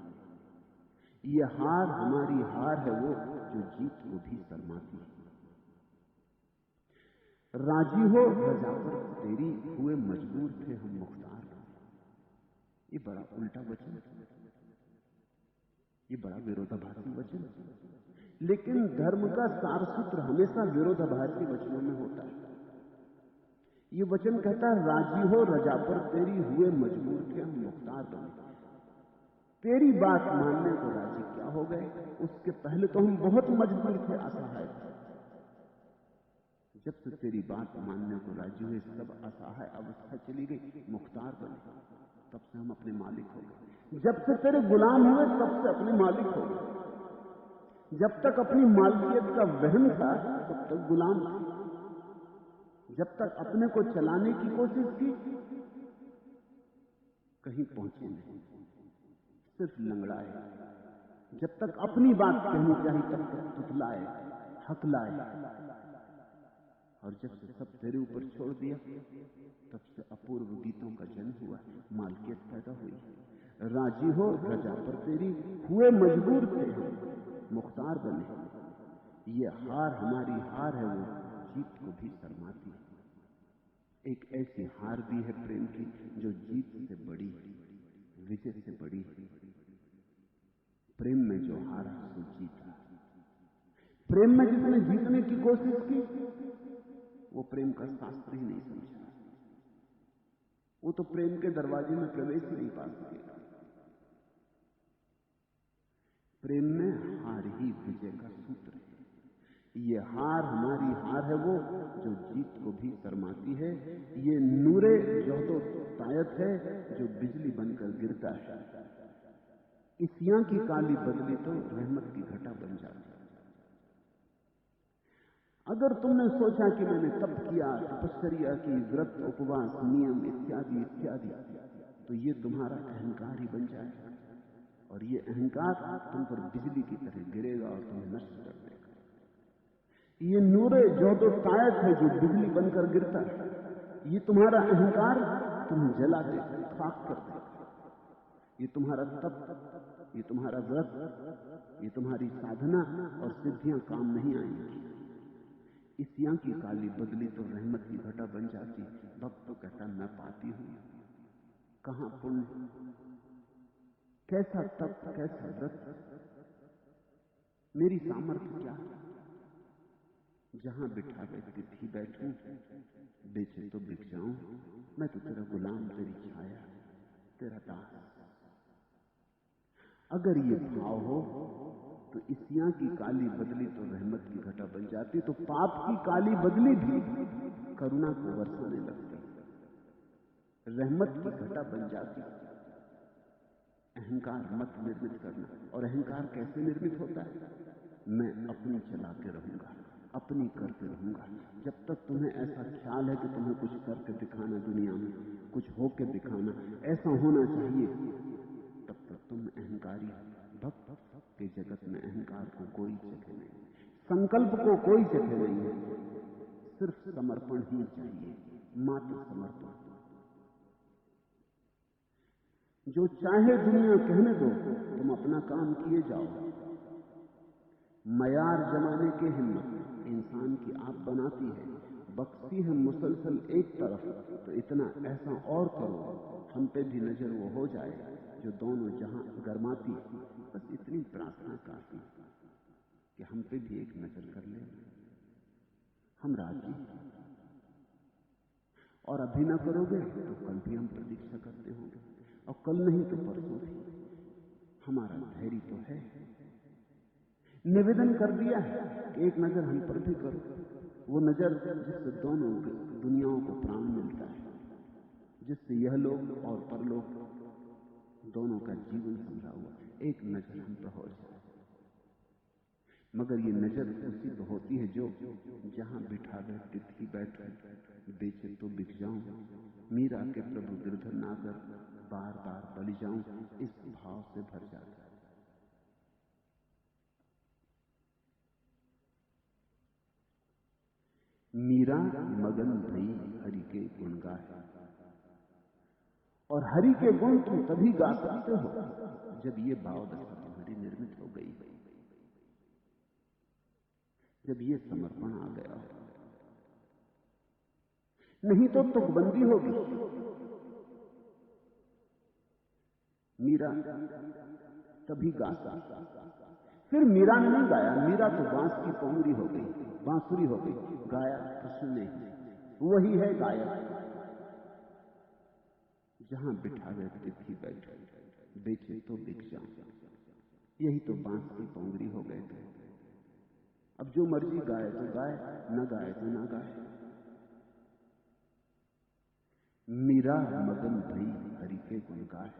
ये हार हमारी हार है वो जो जीत को भी शर्माती। राजी हो रजा पर तेरी, हुए मजबूर थे हम मुख्तार बने। ये बड़ा उल्टा वचन, ये बड़ा विरोधाभासी वचन। लेकिन धर्म का सारसूत्र हमेशा विरोधाभासी वचनों में होता है। ये वचन कहता है राजी हो रजा पर तेरी, हुए मजबूर थे हम मुख्तार बने। तेरी बात मानने को राजी क्या हो गए, उसके पहले तो हम बहुत मजबूर थे, असहाय थे। जब से तेरी बात मानने को राजी हुए, सब असहाय अवस्था चली गई, मुख्तार बने, तब से हम अपने मालिक हो गए। जब से तेरे गुलाम हुए तब से अपने मालिक हो गए। जब तक अपनी मालकियत का वहम था तब तक गुलाम थे। जब तक अपने को चलाने की कोशिश की कहीं पहुंचे नहीं, सिर्फ लंगड़ाए। जब तक अपनी बात कहनी चाहिए तब तक तुतलाए, हकलाए, और जब से सब तेरे ऊपर छोड़ दिया तब से अपूर्व गीतों का जन्म हुआ, मालकियत पैदा हुई। राजी हो रजा पर तेरी, हुए मजबूर थे हम, मुख्तार बने। ये हार हमारी हार है, वो जीत को भी शर्माती है। एक ऐसी हार भी है प्रेम की जो जीत से बड़ी, विजय से बड़ी। प्रेम में जो हारा सो जीता। प्रेम में जिसने जीतने की कोशिश की वो प्रेम का शास्त्र ही नहीं समझा, वो तो प्रेम के दरवाजे में प्रवेश ही नहीं पा सकेगा। प्रेम में हार ही विजय का सूत्र है। ये हार हमारी हार है, वो जो जीत को भी शर्माती है। ये नूरे जोहदो तायत है जो बिजली बनकर गिरता है। इसियां की काली बदली तो रहमत की घटा बन जाती। अगर तुमने सोचा कि मैंने तप किया, तपश्चर्या की, व्रत, उपवास, नियम इत्यादि इत्यादि, तो ये तुम्हारा अहंकार ही बन जाएगा, और ये अहंकार तुम पर बिजली की तरह गिरेगा और तुम्हें नष्ट कर देगा। ये नूरे जोहदो तायत है जो बिजली बनकर गिरता है। ये तुम्हारा अहंकार तुम्हें जला देगा, खाक कर देगा। ये तुम्हारा तप, ये तुम्हारा व्रत, ये तुम्हारी साधना और सिद्धियां काम नहीं आएंगी। इसियां की काली बदली तो रहमत की घटा बन जाती। भक्त तो कहता मैं पापी हूं, कहां पुण्य, कैसा तप, कैसा व्रत, मेरी सामर्थ्य क्या है। जहां बिठावे तिथि बैठूं, बेचे तो बिक जाऊं, मैं तो तेरा गुलाम, तेरी छाया, तेरा दास। अगर ये भाव हो तो इसियां की काली बदली तो रहमत की घटा बन जाती, तो पाप की काली बदली भी करुणा को बरसाने लगती, रहमत की घटा बन जाती। अहंकार मत निर्मित करना। और अहंकार कैसे निर्मित होता है? मैं अपनी चला के रहूंगा, अपनी करके रहूंगा। जब तक तुम्हें ऐसा ख्याल है कि तुम्हें कुछ करके दिखाना, दुनिया में कुछ होके दिखाना, ऐसा होना चाहिए, तब तक तुम अहंकारी हो। भक्त के जगत में अहंकार को कोई जगह नहीं, संकल्प को कोई जगह नहीं है। सिर्फ समर्पण ही चाहिए, मात्र समर्पण। जो चाहे दुनिया कहने दो, तुम अपना काम किए जाओ। मयार जमाने की हिम्मत इंसान की आप बनाती है, बख्शी है मुसलसल एक तरफ, तो इतना ऐसा और करो हम पे भी नजर वो हो जाए जो दोनों जहां गरमाती। बस इतनी प्रार्थना काफी कि हम पे भी एक नजर कर ले, हम राजी। और अभी ना करोगे तो कल भी हम प्रतीक्षा करते होंगे, और कल नहीं तो परसों भी। हमारा धैर्य तो है। निवेदन कर दिया है कि एक नजर हम पर भी करो, वो नजर जिससे दोनों दुनियाओं को प्राण मिलता है, जिससे यह लोग और परलोक दोनों का जीवन समझा हुआ। एक नजर हम पर हो जाए। मगर ये नजर उसी तो होती है जो जहां बिठावे तिथि बैठे, बेचे तो बिक जाऊं, मीरा के प्रभु गिरधर नागर, बार बार बलि जाऊं, इस भाव से भर जाता है। मीरा मगन भई हरि के गुण गाए, और हरि के गुण तुम तभी गा सकते हो जब ये भाव दशा तुम्हारी निर्मित हो गई, जब ये समर्पण आ गया हो। नहीं तो तुकबंदी होगी। मीरा तभी गा सकता। फिर मीरा ने नहीं गाया, मीरा तो बांस की पोंगरी हो गई, बांसुरी हो गई। गाया कृष्ण ने, वही है गायक। जहां बिठावे तिथि बैठे, बेचे तो बिक जाऊं, यही तो बांस की पोंगरी हो गए थे। अब जो मर्जी गाए तो गाए, न गाए तो ना गाए। मीरा मगन भई हरि के गुण गाए,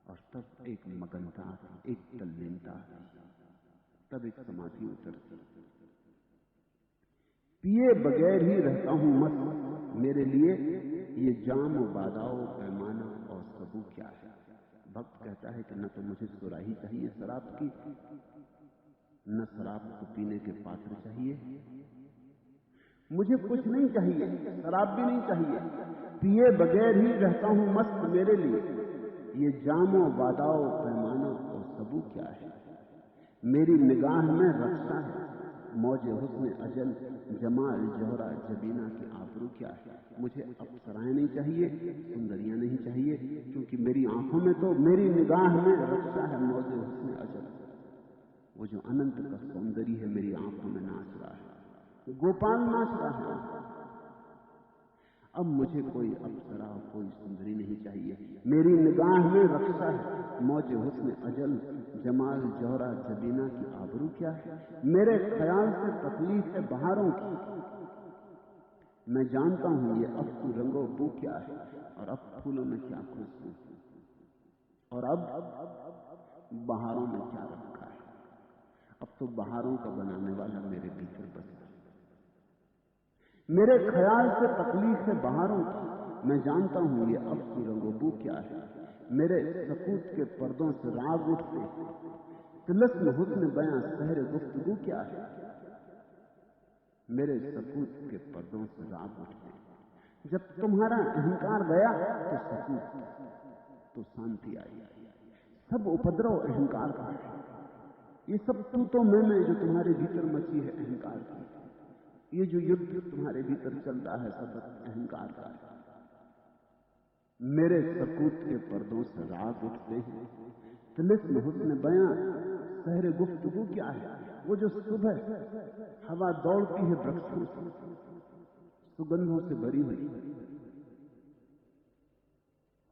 और तब एक मगनता आती, एक तल्लीनता आती, तब एक समाधि उतरती। पिए बगैर ही रहता हूं मस्त, मेरे लिए ये जाम बादाओ पैमाना और सबू क्या है। भक्त कहता है कि न तो मुझे सुराही चाहिए शराब की, न शराब को पीने के पात्र चाहिए, मुझे कुछ नहीं चाहिए, शराब भी नहीं चाहिए, पिए बगैर ही रहता हूं मस्त मेरे लिए। ये जामो वादाओ पैमाना और सबू क्या है, मेरी निगाह में रक्षा है, मौजे हुस्न अजल जमाल जौहरा जबीना की आबरू क्या है। मुझे अप्सराएं नहीं चाहिए, सुंदरियां नहीं चाहिए, क्योंकि मेरी आंखों में तो, मेरी निगाह में रक्षा है मौजे हुस्न अजल। वो जो अनंत का सौंदर्य है मेरी आंखों में नाच रहा है, गोपाल नाच रहा है। अब मुझे कोई अप्सरा, कोई सुंदरी नहीं चाहिए, मेरी निगाह में रक्षा है मौजे हुस्न अजल जमाल जौहरा जबीना की आबरू क्या है। मेरे ख्याल से तकलीफ है बहारों की, मैं जानता हूं ये अफ्तु रंगो बू क्या है, और अब फूलों में क्या खुशबू, और अब बहारों में क्या रखा है। अब तो बहारों का बनाने वाला मेरे भीतर बसा है। मेरे ख्याल से तकलीफ है बहारों की, मैं जानता हूं ये अफ्तु रंगोबू क्या है। मेरे सकूत के पर्दों से राग उठते, तिलस्म हुस्न बयां सहर गुफ्तगू क्या है। मेरे सकूत के पर्दों से राग उठते, जब तुम्हारा अहंकार गया तो सकूत, तो शांति आई। सब उपद्रव अहंकार का है, ये सब तू तो मैं जो तुम्हारे भीतर मची है अहंकार की, ये जो युद्ध तुम्हारे भीतर चल रहा है सतत अहंकार का है। मेरे सकूत के पर्दों से राग उठते हैं, तिलिस्म हुस्न बयां सहर गुफ्तगू क्या है। वो जो सुबह हवा दौड़ती है वृक्षों से, सुगंधों से भरी हुई,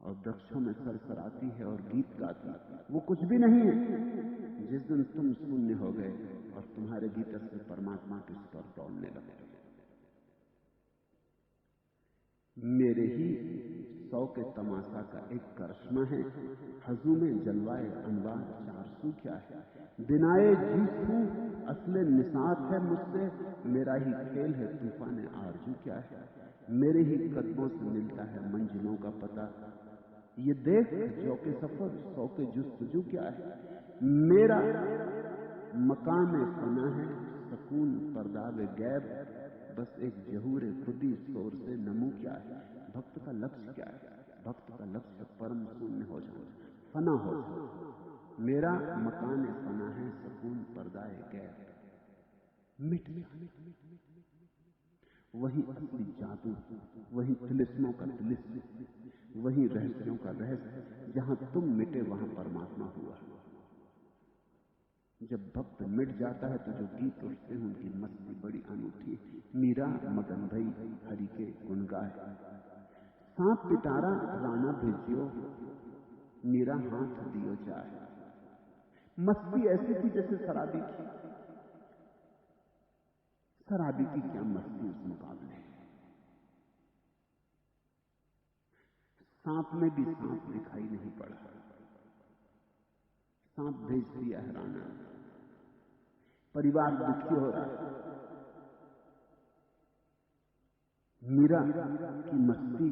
और वृक्षों में सरसराती है और गीत गाती है, वो कुछ भी नहीं है जिस दिन तुम शून्य हो गए और तुम्हारे भीतर से परमात्मा के स्वर दौड़ने लगे। मेरे ही सौ के तमाशा का एक करिश्मा है, हजू में जलवाए अनवार चारसू क्या है। बिनाए जीसू असले निसात है मुझसे, मेरा ही खेल है तूफान आरजू क्या है। मेरे ही कदमों से मिलता है मंजिलों का पता, ये देख जो के सफर सौ के जुस्तजू क्या है। मेरा मकान फना है सकून पर्दावे गैब, बस एक जहूर खुदी शोर से नमू क्या है। भक्त का लक्ष्य क्या है, भक्त का लक्ष्य परम शून्य हो जाना, फना हो जाना। मेरा मकान फना है सकून पर्दाए गैब, मिट जाना। वही असली जादू, वही तिलिस्मों का तिलिस्म, वही रहस्यों का रहस्य, जहां तुम मिटे वहां परमात्मा हुआ। जब भक्त मिट जाता है तो जो गीत उठते हैं उनकी मस्ती बड़ी अनूठी। मीरा मगन भई हरि के गुण गाए, सांप पिटारा राणा भेजियो, मीरा हाथ दियो चाहे। मस्ती ऐसी थी जैसे शराबी की, शराबी की क्या मस्ती उस मुकाबले। सांप में भी सांप दिखाई नहीं पड़ा, सांप भेज दिया है राणा ने। परिवार दुखी हो रहा है, मीरा की मस्ती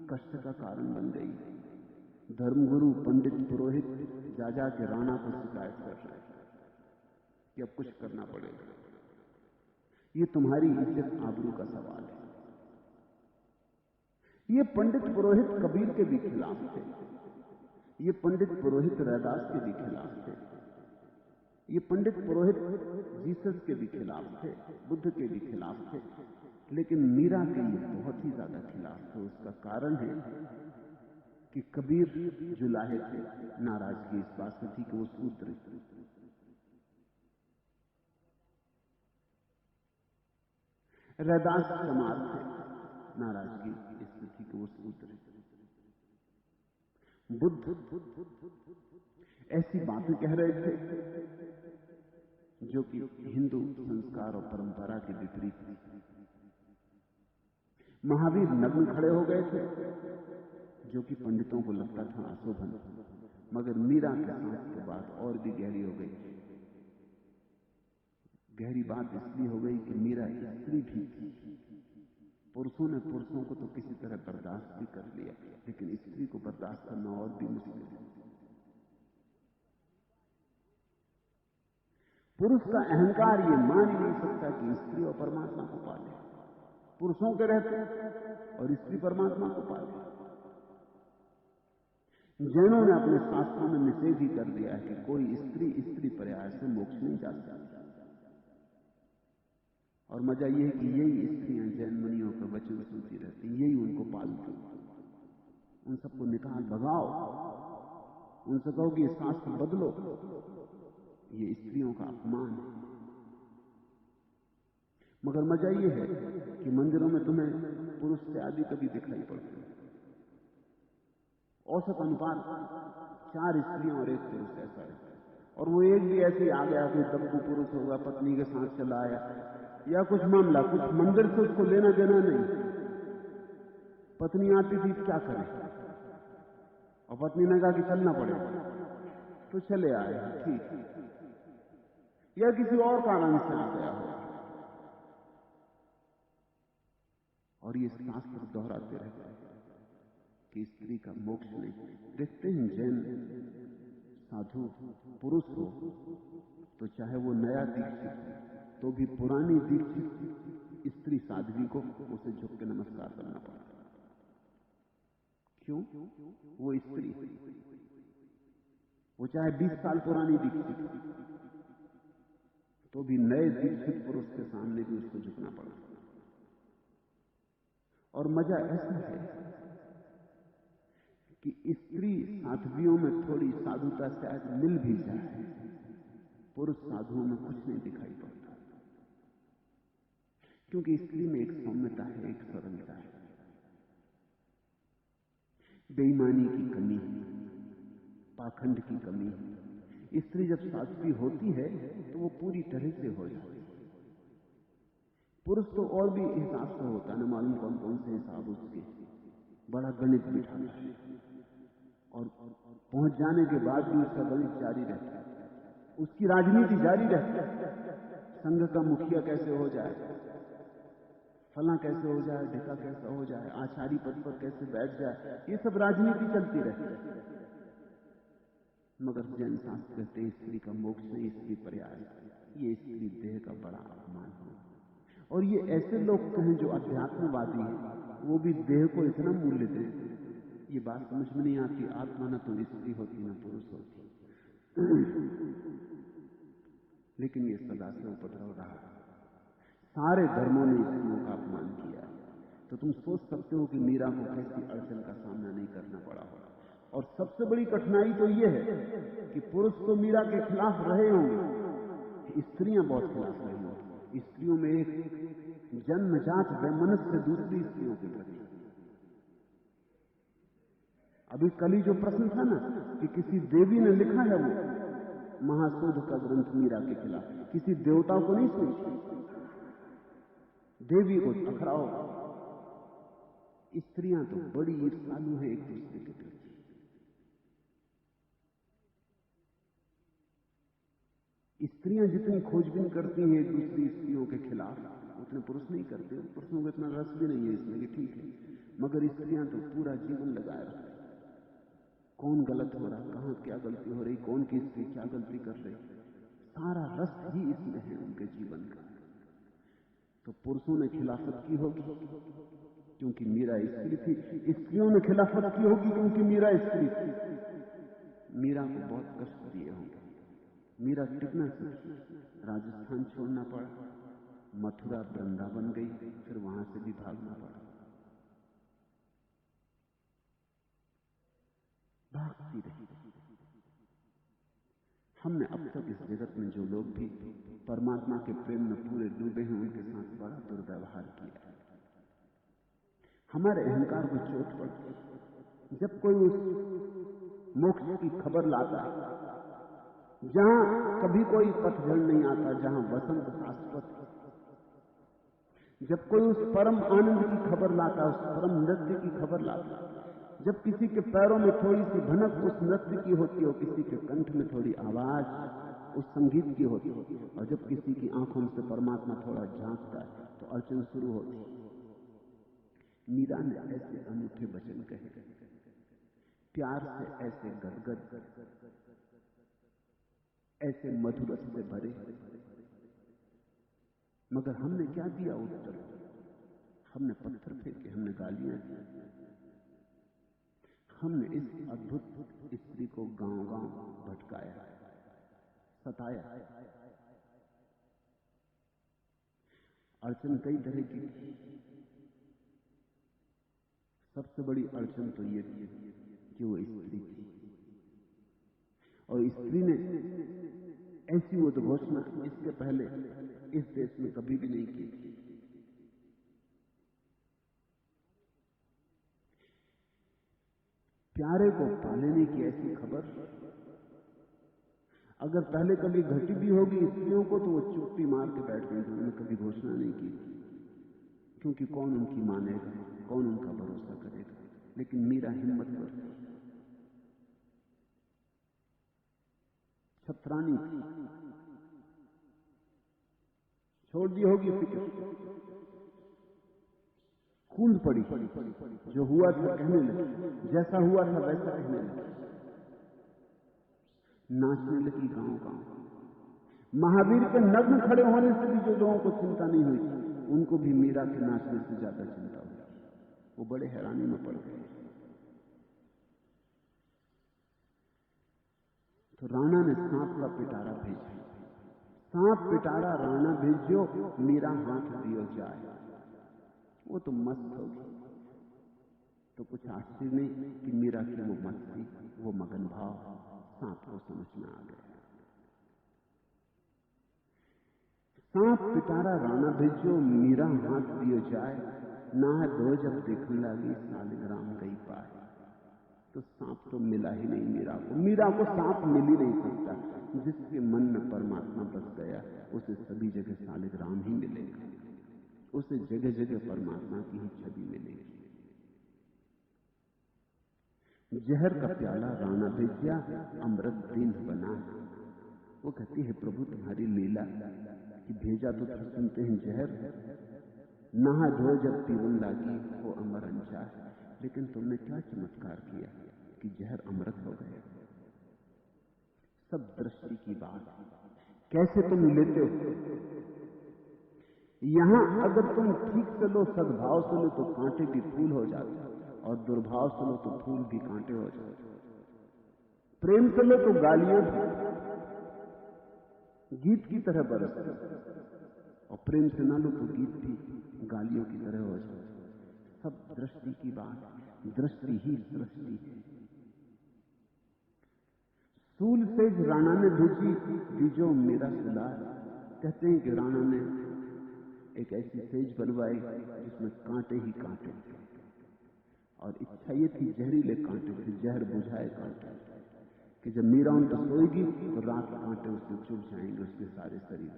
कष्ट का कारण बन गई। धर्मगुरु पंडित पुरोहित जा जा के राणा को शिकायत कर रहे हैं कि अब कुछ करना पड़ेगा, ये तुम्हारी इज्जत आबरू का सवाल है। ये पंडित पुरोहित कबीर के भी खिलाफ थे, ये पंडित पुरोहित रैदास के भी खिलाफ थे, ये पंडित पुरोहित जीसस के भी खिलाफ थे, बुद्ध के भी खिलाफ थे, लेकिन मीरा के ये बहुत ही ज्यादा खिलाफ थे। उसका कारण है कि कबीर जुलाहे थे, नाराजगी इस बात से थी कि वो शूद्र। रैदास चमार थे, नाराजगी इससे थी कि वो शूद्र। बुद्ध ऐसी बातें कह रहे थे जो कि हिंदू संस्कार और परंपरा के विपरीत थी। महावीर नग्न खड़े हो गए थे जो कि पंडितों को लगता था अशोभन, मगर मीरा के साथ तो बात और भी गहरी हो गई। गहरी बात इसलिए हो गई कि मीरा स्त्री भी थी। पुरुषों ने पुरुषों को तो किसी तरह बर्दाश्त भी कर लिया, लेकिन स्त्री को बर्दाश्त करना और भी मुश्किल है। पुरुष का अहंकार ये मान ही नहीं सकता कि स्त्री और परमात्मा को पाले, पुरुषों के रहते और स्त्री परमात्मा को पाले। जैनों ने अपने शास्त्रों में निषेध ही कर दिया है कि कोई स्त्री पर्याय से मोक्ष नहीं जा सकती। और मजा यह है कि यही स्त्रियां जैन मुनियों के वचन सुनती रहती, यही उनको पालती। उन सबको निकाल भगाओ, उनसे कहो कि शास्त्र बदलो, ये स्त्रियों का अपमान है। मगर मजा यह है कि मंदिरों में तुम्हें पुरुष से आदि कभी दिखाई पड़ते हैं। औसत अनुपात 4 स्त्रियां और 1 पुरुष ऐसा रहता है। और वो एक भी ऐसे ही आ गया, कोई दब्बू पुरुष होगा, पत्नी के साथ चला आया या कुछ मामला, कुछ मंदिर से उसको लेना देना नहीं। पत्नी आती थी क्या करे, और पत्नी ने कहा कि चलना पड़ेगा तो चले आए, ठीक, या किसी और कारण से आ गया हो। और ये शास्त्र दोहराते रहते हैं कि स्त्री का मोक्ष नहीं। देखते हैं जैन साधु पुरुष हो तो चाहे वो नया दीक्षित हो तो भी पुरानी दीक्षित स्त्री साध्वी को उसे झुक के नमस्कार करना पड़ता। क्यों? वो स्त्री, वो चाहे 20 साल पुरानी दीक्षित तो भी नए दीक्षित पुरुष के सामने भी उसको झुकना पड़ता। और मजा ऐसा है कि स्त्री साध्वियों में थोड़ी साधुता शायद मिल भी जाए, पुरुष साधुओं में कुछ नहीं दिखाई पड़ता, क्योंकि स्त्री में एक सौम्यता है, एक सरलता है, बेईमानी की कमी है, पाखंड की कमी है। स्त्री जब साध्वी होती है तो वो पूरी तरह से हो जाती है। पुरुष तो और भी हिसाब से होता है, न मालूम कौन कौन से हिसाब उसके, बड़ा गणित बिठाता है और पहुंच जाने के बाद भी उसका गणित जारी रहता है, उसकी राजनीति जारी रहती है। संघ का मुखिया कैसे हो जाए, फला कैसे हो जाए, ढिका कैसा हो जाए, आचार्य पद पर कैसे बैठ जाए, ये सब राजनीति चलती रहती है। मगर जैन शास्त्र कहते हैं स्त्री का मोक्ष नहीं, स्त्री पर्याय। ये स्त्री देह का बड़ा अपमान है। और ये ऐसे लोग कहें जो अध्यात्मवादी हैं, वो भी देह को इतना मूल्य दें, ये बात समझ में नहीं आती। आत्मा न तो स्त्री होती न पुरुष होती। लेकिन ये सदा से उपद्रव रहा। सारे धर्मों ने स्त्रियों का अपमान किया है। तो तुम सोच सकते हो कि मीरा को कैसी अड़चन का सामना नहीं करना पड़ा होगा। और सबसे बड़ी कठिनाई तो ये है कि पुरुष तो मीरा के खिलाफ रहे होंगे, स्त्रियां बहुत खिलाफ रही होंगी। स्त्रियों में एक जन्मजात वैमनस्य दूसरी स्त्रियों के प्रति। अभी कल ही जो प्रश्न था ना कि किसी देवी ने लिखा है वो महाशोध का ग्रंथ मीरा के खिलाफ, किसी देवता को नहीं सोची, देवी को टकराओ। स्त्रियां तो बड़ी ईर्ष्यालु है एक दूसरे के प्रति। स्त्रियां जितनी खोजबीन करती हैं एक दूसरी स्त्रियों के खिलाफ, उतने पुरुष नहीं करते। पुरुषों को इतना रस भी नहीं है इसमें कि ठीक है, मगर स्त्रियां तो पूरा जीवन लगाए रखती। कौन गलत हो रहा, कहां क्या गलती हो रही, कौन की स्त्री क्या गलती कर रही, सारा रस ही इसमें है उनके जीवन का। तो पुरुषों ने खिलाफत की होगी क्योंकि मीरा स्त्री थी, स्त्रियों ने खिलाफत की होगी क्योंकि मीरा स्त्री थी। मीरा को बहुत कष्ट दिए होंगे, मीरा टिक ना सकी, राजस्थान छोड़ना पड़ा, मथुरा वृंदावन गई, फिर वहां से भी भागना पड़ा। भागती रही। हमने अब तक इस जगत में जो लोग भी परमात्मा के प्रेम में पूरे डूबे हैं, उनके साथ बड़ा दुर्व्यवहार किया है। हमारे अहंकार को चोट पड़ती है जब कोई उस मोक्ष की खबर लाता है जहां कभी कोई पतझड़ नहीं आता, जहां वसंत शाश्वत है। जब कोई उस परम आनंद की खबर लाता है, उस परम नृत्य की खबर लाता है, जब किसी के पैरों में थोड़ी सी भनक उस नृत्य की होती है और किसी के कंठ में थोड़ी आवाज उस संगीत की होती है, और जब किसी की आंखों से परमात्मा थोड़ा झांकता है तो अड़चन शुरू होती। मीरा ने ऐसे अनूठे वचन कहे, प्यार से ऐसे गदगद, ऐसे मधुरस से भरे। मगर हमने क्या दिया उत्तर? हमने पत्थर फेंके, हमने गालियां दी, हमने इस अद्भुत स्त्री को गांव-गांव भटकाया, सताया। अड़चन कई तरह की थी। सबसे बड़ी अड़चन तो ये थी कि वो स्त्री थी, और स्त्री ने ऐसी उद्घोषणा इसके पहले इस देश में कभी भी नहीं की थी। प्यारे को पालेने की ऐसी खबर अगर पहले कभी घटी भी होगी स्त्रियों को, तो वो चुप्पी मार के बैठ गई थी, उन्होंने कभी घोषणा नहीं की, क्योंकि कौन उनकी मानेगा, कौन उनका भरोसा करेगा। लेकिन मीरा हिम्मतवर थी, छतरानी थी, छोड़ दी होगी फिक्र, कूद पड़ी, जो हुआ था कहने लगी, जैसा हुआ था वैसा कहने लगी, नाचने लगी गांव-गांव। महावीर के नग्न खड़े होने से भी जो लोगों को चिंता नहीं हुई, उनको भी मीरा के नाचने से ज्यादा चिंता हुई। वो बड़े हैरानी में पड़ गए। तो राणा ने सांप का पिटारा भेजा, सांप पिटारा राणा भेजियो, मीरा हाथ दियो जाए। वो तो मस्त होगी, तो कुछ आश्चर्य नहीं कि मीरा की वो मस्ती, वो मगन भाव सांप को समझ में आ गया। सांप पिटारा राणा भेजियो, मीरा हाथ दियो जाए, ना दो जब देखने लगी सालिग्राम गई पाए। तो सांप तो मिला ही नहीं मीरा को। मीरा को सांप मिल ही नहीं सकता। जिसके मन में परमात्मा बस गया, उसे सभी जगह सालिग्राम ही मिलेगा, उसे जगह जगह परमात्मा की ही छवि मिलेगी। जहर का प्याला राणा भेजिया, अमृत दीन बना। वो कहती है प्रभु तुम्हारी लीला कि भेजा तो फिर सुनते हैं जहर, नहा धो जब पीवन लागी वो अमर अंजार। लेकिन तुमने क्या चमत्कार किया कि जहर अमृत हो गया। सब दृष्टि की बात, कैसे तुम लेते हो। यहां अगर तुम ठीक से लो, सद्भाव से लो, तो कांटे भी फूल हो जाते, और दुर्भाव से लो तो फूल भी कांटे हो जाते। प्रेम से लो तो गालियां भी गीत की तरह बरसते, और प्रेम से ना लो तो गीत भी गालियों की तरह हो जाते। सब दृष्टि की बात, दृष्टि ही सृष्टि है। सूल से राणा ने भेजी दीजो मेरा सुलार। कहते हैं कि राणा ने एक ऐसी सेज बनवाई जिसमें कांटे ही कांटे थे, और इच्छा ये थी जहरीले कांटे थे, जहर बुझाए कांटे, कि जब मीरा उन पर सोएगी तो रात कांटे उसमें चुभ जाएंगे, उसके सारे शरीर,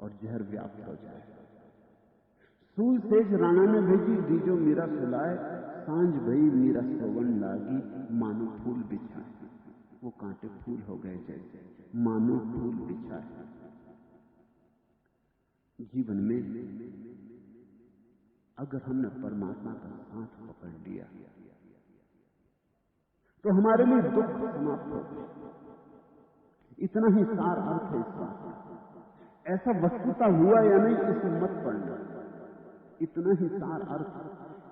और जहर व्याप्त हो जाए। सूल सेज राणा ने भेजी दीजो मीरा सुलाए, सांझ भई मीरा सोवन लागी मानो फूल बिछाए। वो कांटे फूल हो गए जैसे, मानो फूल बिछाए। जीवन में अगर हमने परमात्मा का साथ पकड़ लिया तो हमारे लिए दुख समाप्त हो गए। इतना ही सार अर्थ है इस बात का। ऐसा वस्तुता हुआ या नहीं इसमें मत पड़ना। इतना ही सार अर्थ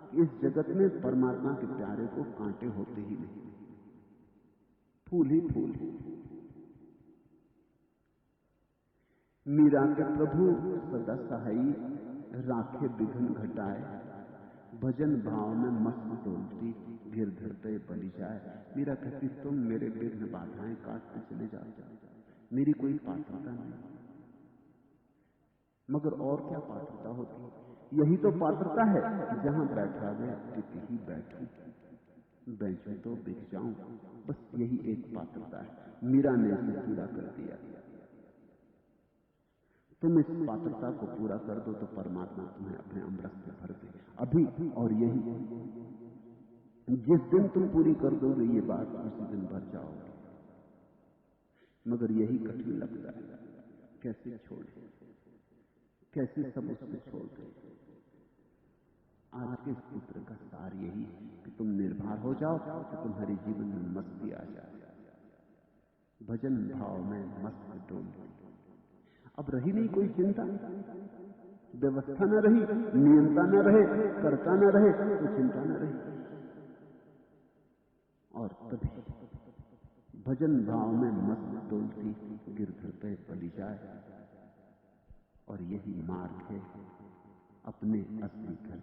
कि इस जगत में परमात्मा के प्यारे को कांटे होते ही नहीं, फूल ही फूल। मीरा के प्रभु सदा सहाई, राखे बिघन घटाए, भजन भाव में मस्त डोलती, गिर धरते बलि जाए। मीरा कहती तुम मेरे विघ्न बाधाएं काटते चले जाते, मेरी कोई पात्रता नहीं, मगर और क्या पात्रता होती। यही तो पात्रता है कि जहां बैठा वे तिति ही बैठूं, बेंचूं तो बिक जाऊं। बस यही एक पात्रता है। मीरा ने इसे पूरा कर दिया। तुम इस पात्रता को पूरा कर दो तो परमात्मा तुम्हें अपने अमृत से भर दे, अभी और यही। जिस दिन तुम पूरी कर दोगे ये बात, उसी दिन भर जाओगे। मगर यही कठिन लगता है, कैसे छोड़े, कैसे सब उससे छोड़ दे। आज के सूत्र का सार यही है कि तुम निर्भर हो जाओ, तो तुम्हारे जीवन में मस्ती आ जाए। भजन भाव में मस्त डोलती। अब रही नहीं कोई चिंता, व्यवस्था न रही, नियंता न रहे, कर्ता न रहे, तो चिंता न रही। और तभी भजन भाव में मस्त डोलती गिरधर पे बलि जाए। और यही मार्ग है अपने असली घर